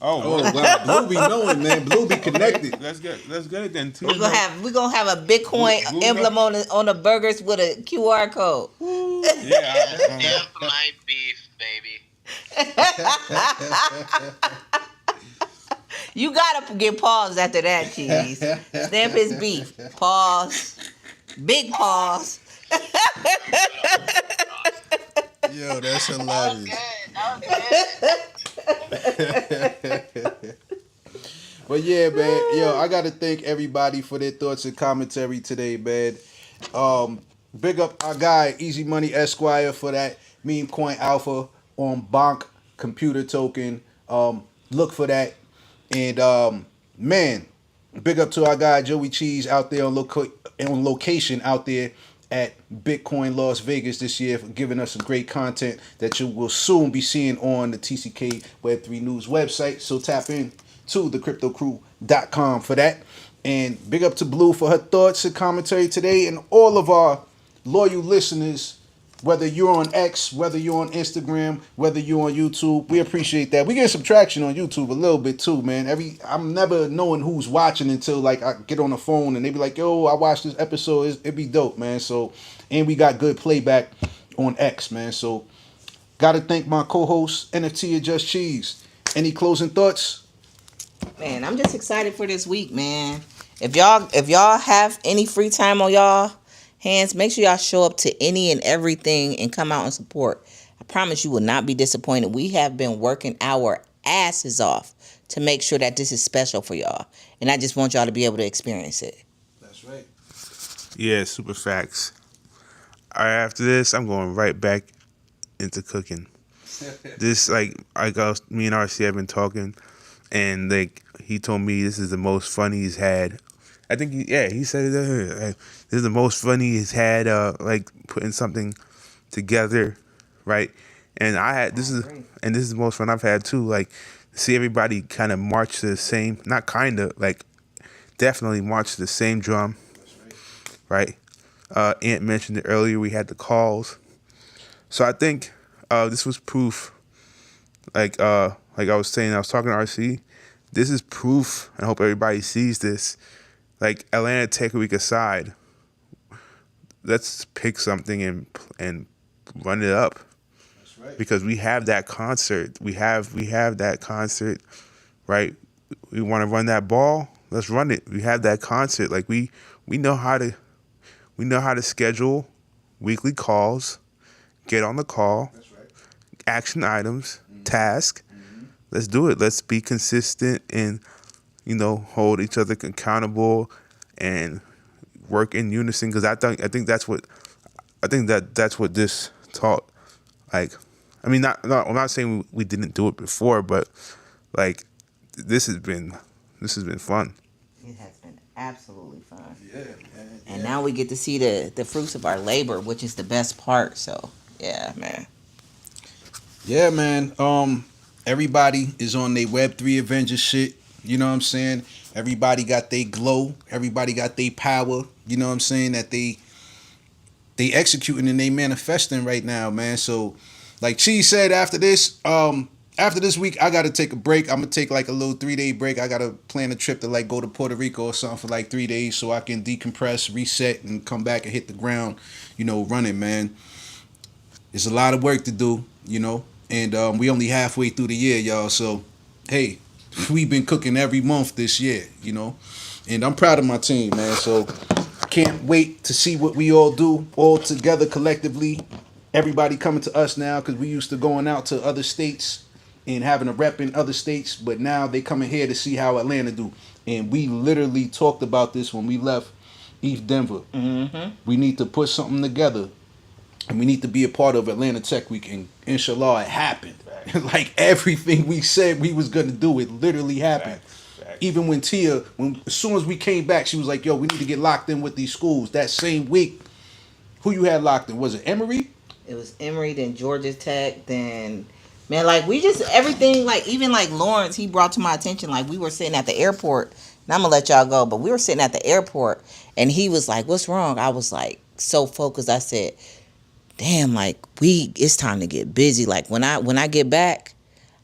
Oh wow, Blue be knowing, man. Blue be connected. Let's get it then. We're gonna have a Bitcoin emblem on the burgers with a QR code. Yeah. Stamp my beef, baby. You gotta get pause after that, Cheese. Stamp his beef. Pause. Big pause. Yo, that's That was hilarious. good. That was good. But yeah, man, yo, I gotta thank everybody for their thoughts and commentary today, man. Big up our guy Easy Money Esquire for that meme coin alpha on Bonk computer token. Look for that, and man, big up to our guy Joey Cheeze out there on location out there at Bitcoin Las Vegas this year for giving us some great content that you will soon be seeing on the TCK Web3 News website. So tap in to thecryptocrew.com for that. And big up to Blue for her thoughts and commentary today, and all of our loyal listeners, whether you're on X, whether you're on Instagram, whether you're on YouTube. We appreciate that. We get some traction on YouTube a little bit too, man. I'm never knowing who's watching until like I get on the phone and they be like, yo, I watched this episode. It be dope, man. So, and we got good playback on X, man. So gotta thank my co-host NFTia and Just Cheeze. Any closing thoughts? Man, I'm just excited for this week, man. If y'all have any free time on y'all hands, make sure y'all show up to any and everything and come out and support. I promise you will not be disappointed. We have been working our asses off to make sure that this is special for y'all. And I just want y'all to be able to experience it. That's right. Yeah, super facts. All right, after this, I'm going right back into cooking. This, like me and RC have been talking, and like he told me this is the most fun he's had. I think he said it. This is the most fun he's had, like putting something together, right? And this is the most fun I've had too. Like see everybody kind of march to the same, not kind of, like definitely march to the same drum, right? Ant mentioned it earlier. We had the calls, so I think this was proof. Like I was saying, I was talking to RC. This is proof, and I hope everybody sees this. Like Atlanta Tech Week aside, let's pick something and run it up. That's right. Because we have that concert. We have that concert, right? We want to run that ball. Let's run it. We have that concert. Like we know how to schedule weekly calls, get on the call, That's right. action items, task. Let's do it. Let's be consistent and hold each other accountable and work in unison. Because I think that's what this taught. Like, I mean, I'm not saying we didn't do it before, but like this has been fun. It has been absolutely fun. Yeah, man. And now we get to see the fruits of our labor, which is the best part. So yeah, man. Yeah, man. Everybody is on their Web3 Avengers shit. You know what I'm saying? Everybody got their glow. Everybody got their power. You know what I'm saying? That they executing and they manifesting right now, man. So, like Cheese said, after this week, I got to take a break. I'm going to take like a little 3-day break. I got to plan a trip to like go to Puerto Rico or something for like 3 days so I can decompress, reset, and come back and hit the ground, running, man. There's a lot of work to do, and we only halfway through the year, y'all. So, hey, we've been cooking every month this year, and I'm proud of my team, man. So I can't wait to see what we all do all together collectively. Everybody coming to us now because we used to going out to other states and having a rep in other states, but now they coming here to see how Atlanta do. And we literally talked about this when we left East Denver. Mm-hmm. We need to put something together. And we need to be a part of Atlanta Tech Week, and inshallah, it happened. Like everything we said we was gonna do, it literally happened. Facts. Even when Tia, as soon as we came back, she was like, "Yo, we need to get locked in with these schools." That same week, who you had locked in? Was it Emory? It was Emory, then Georgia Tech, then man, like we just everything, like even like Lawrence, he brought to my attention, like we were sitting at the airport, and I'm gonna let y'all go, but we were sitting at the airport, and he was like, "What's wrong?" I was like so focused. I said, damn, like it's time to get busy. Like when I get back,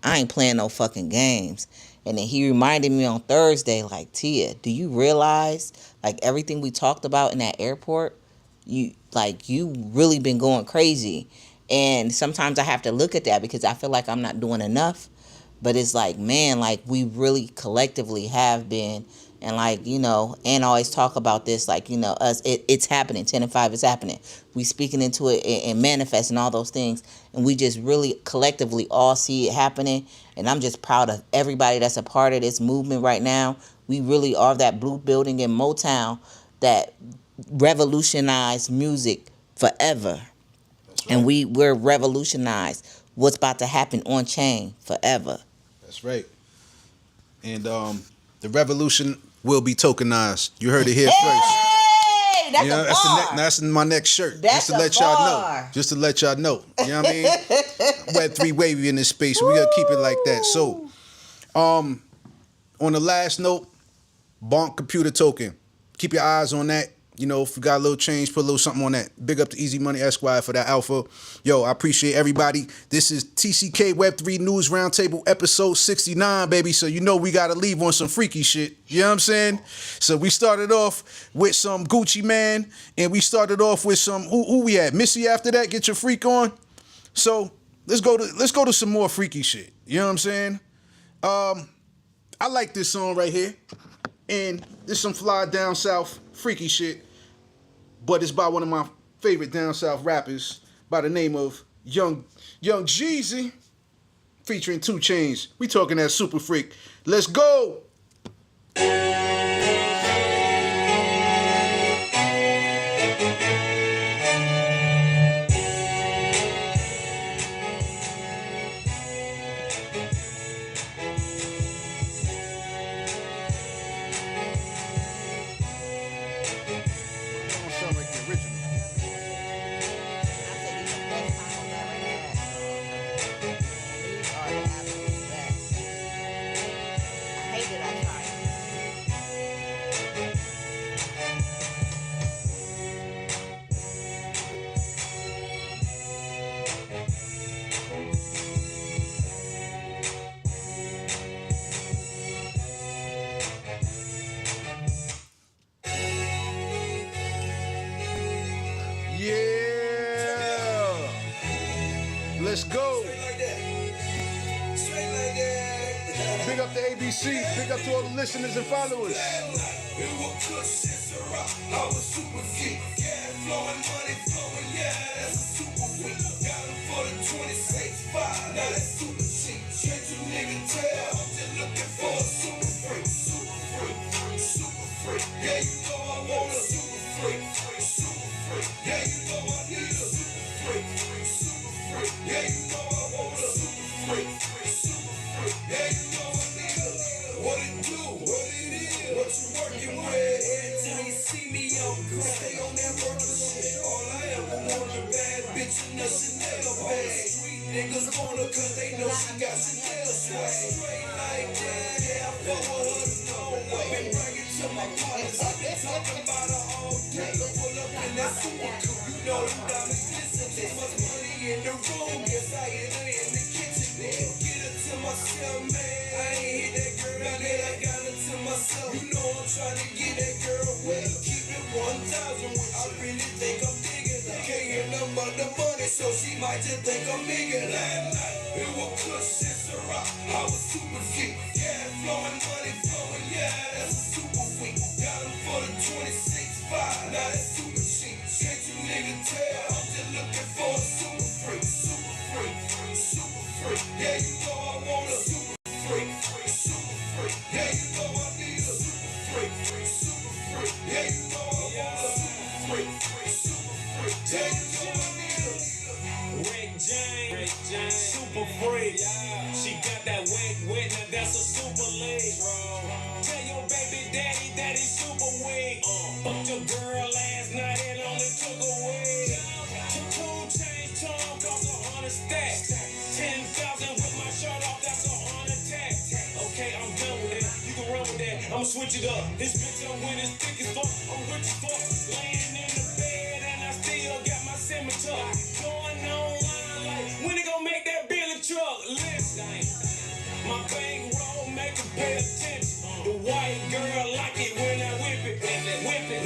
I ain't playing no fucking games. And then he reminded me on Thursday, like, Tia, do you realize, like, everything we talked about in that airport, you really been going crazy. And sometimes I have to look at that because I feel like I'm not doing enough. But it's like, man, like, we really collectively have been. And, like, you know, and always talk about this, like, you know, us, it's happening. 10 and 5 is happening. We speaking into it and manifesting all those things. And we just really collectively all see it happening. And I'm just proud of everybody that's a part of this movement right now. We really are that blue building in Motown that revolutionized music forever. Right. And we're revolutionized what's about to happen on chain forever. That's right. And the revolution will be tokenized. You heard it here first. Hey, that's a bar. That's my next shirt. That's just to let y'all know. Just to let y'all know. You know what I mean? Web3 wavy in this space. So we gotta keep it like that. So, on the last note, Bonk computer token. Keep your eyes on that. You know, if you got a little change, put a little something on that. Big up to Easy Money Esquire for that alpha. Yo, I appreciate everybody. This is TCK Web3 News Roundtable episode 69, baby. So you know we got to leave on some freaky shit. You know what I'm saying? So we started off with some Gucci Man, and we started off with some, who we had? Missy after that, get your freak on. So let's go to some more freaky shit. You know what I'm saying? I like this song right here. And this some fly down south freaky shit. But it's by one of my favorite down south rappers by the name of Young Jeezy, featuring 2 Chainz. We talking that super freak. Let's go. Let's go. Big up to ABC. Big up to all the listeners and followers. Niggas want her cause they know she got Chanel swag. Straight like that, yeah, I fuck with her no way. Been bragging to my partners, I've been talking about her all day. Pull up in that super coupe, you know them diamonds glisten. Too much money in the room, yes I hit her in the kitchen. Then get her to myself, man. I ain't hit that girl, now that I got her to myself. You know I'm trying to get that girl wet. Keep it 1,000 with, I really think I'm digging. Can't hear nothing but the money, so she might just think I'm bigger. Last night, it was kush and Ciroc. I was super geek. Yeah, flowing, money flowing. Yeah, that's a super week. Got him for the 26.5. Now that's super cheap. Can't you nigga tell? I'm just looking for a super freak. Super freak. Super freak. Yeah, you know I want a super freak. Super freak. Yeah, you know I need a super freak. Super freak. Yeah, you know I want a super freak. Super freak. Yeah, you know I need a super freak. She got that wet, now that's a super leg. Tell your baby daddy that he's super weak. Fucked your girl last night and only took a wig. 2 Chainz tongue cost 100 stacks. 10,000 with my shirt off, that's 100 tax. Okay, I'm done with it. You can run with that. I'ma switch it up. This bitch I'm with is thick as fuck. I'm rich as fuck. Laying in the bed and I still got my scimitar. Going online like when they gon' make that Billy truck? Listen.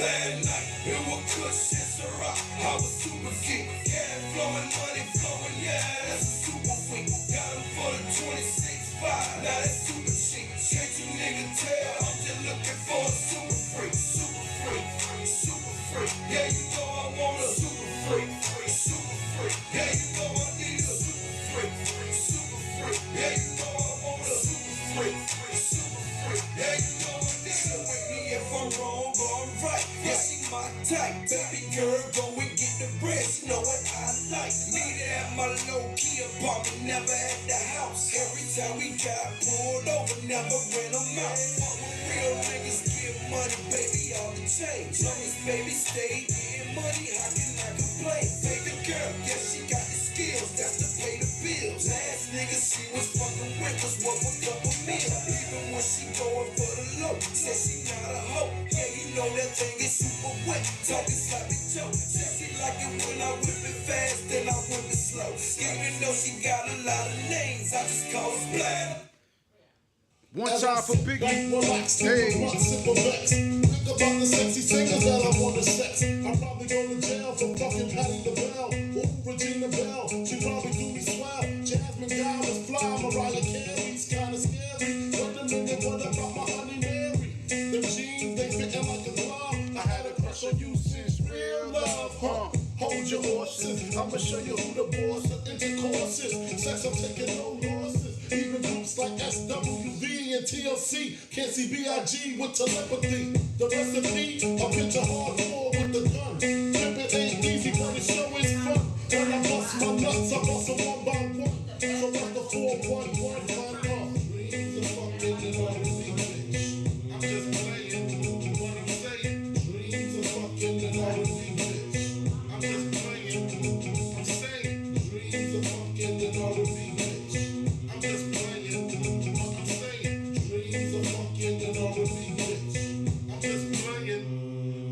Last night, it was kush and Ciroc. I was super geek. Cash flowing, money flowing, yeah, that's a super freak. Got him for the 26.5, now that's super chic. Can't you nigga tell? I'm just looking for a super freak. Super freak, super freak. Yeah, you know I want a super freak. Super freak. Yeah, you know I need a super freak. Super freak. Yeah, you know I want a super freak. Super freak. Yeah, you know I need a with me if I'm wrong or I'm right. Yeah, she my type. Baby girl, go and get the bread. She know what I like. Need it at my low-key apartment, never at the house. Every time we got pulled over, never rent them out. Fuck with real niggas, give money, baby, all the change. Long as baby stay getting money, how can I complain? Baby girl, yeah, she got the skills, that's to pay the bills. Last nigga she was fucking with was worth a couple mil. Even when she going for the low, said she not a hoe. Yeah, you know that thing is super wet, talking sloppy Joe. Said she like it when I whip it fast, then I whip it slow. Even though she got a lot of names, I just call her Black. One time for Biggie. Relax, Hey. simple vex. Think about the sexy singers that I want to sex. I probably go to jail for fucking Patty LaBelle. Ooh, Regina Belle, she probably do me swell. Jasmine Guy was fly, Mariah Carey's kinda scary. Wait a minute, what about my honey Mary? Them jeans, they fitting like a glove. I had a crush on you since real love, huh? Hold your horses, I'ma show you who the boss of intercourse is. Sex, I'm taking no losses. Even groups like SWV and TLC can't see B.I.G. with telepathy. The recipe, I picture hardcore with the gun. Pimpin' ain't easy, but it sure is fun. When I bust my nuts, I bust them one by one. So what's the 411 find off? Dreams of fucking and all the bitch. I'm just playing what I'm saying. Dreams of fucking and all the bitch. I'm just playing. I'm saying dreams of fucking and all the bitch. I'm just playing what I'm saying. Dreams of fucking and all the bitch. I'm just playing.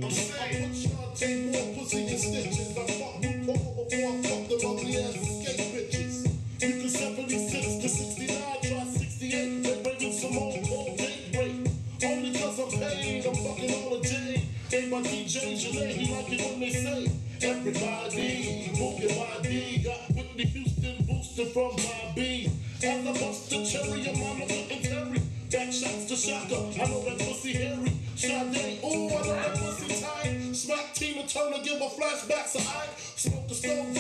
I'm saying. I put Shantae more pussy and stitches. I fuck you Paul before I fuck them ugly ass skate bitches. You can 76 to 69, try 68. They bringing some old cold daybreak. Only cause I'm paid, I'm fucking all the J. Ain't my DJ Janae, he like it when they say everybody move your body. Got Whitney Houston boosted from my B. As I bust the cherry, your mama looking Terry. Back shots to Shaka, I know that pussy hairy. Sade, ooh, I know that pussy tight. Smack Tina Turner, give her flashbacks of I smoke the stove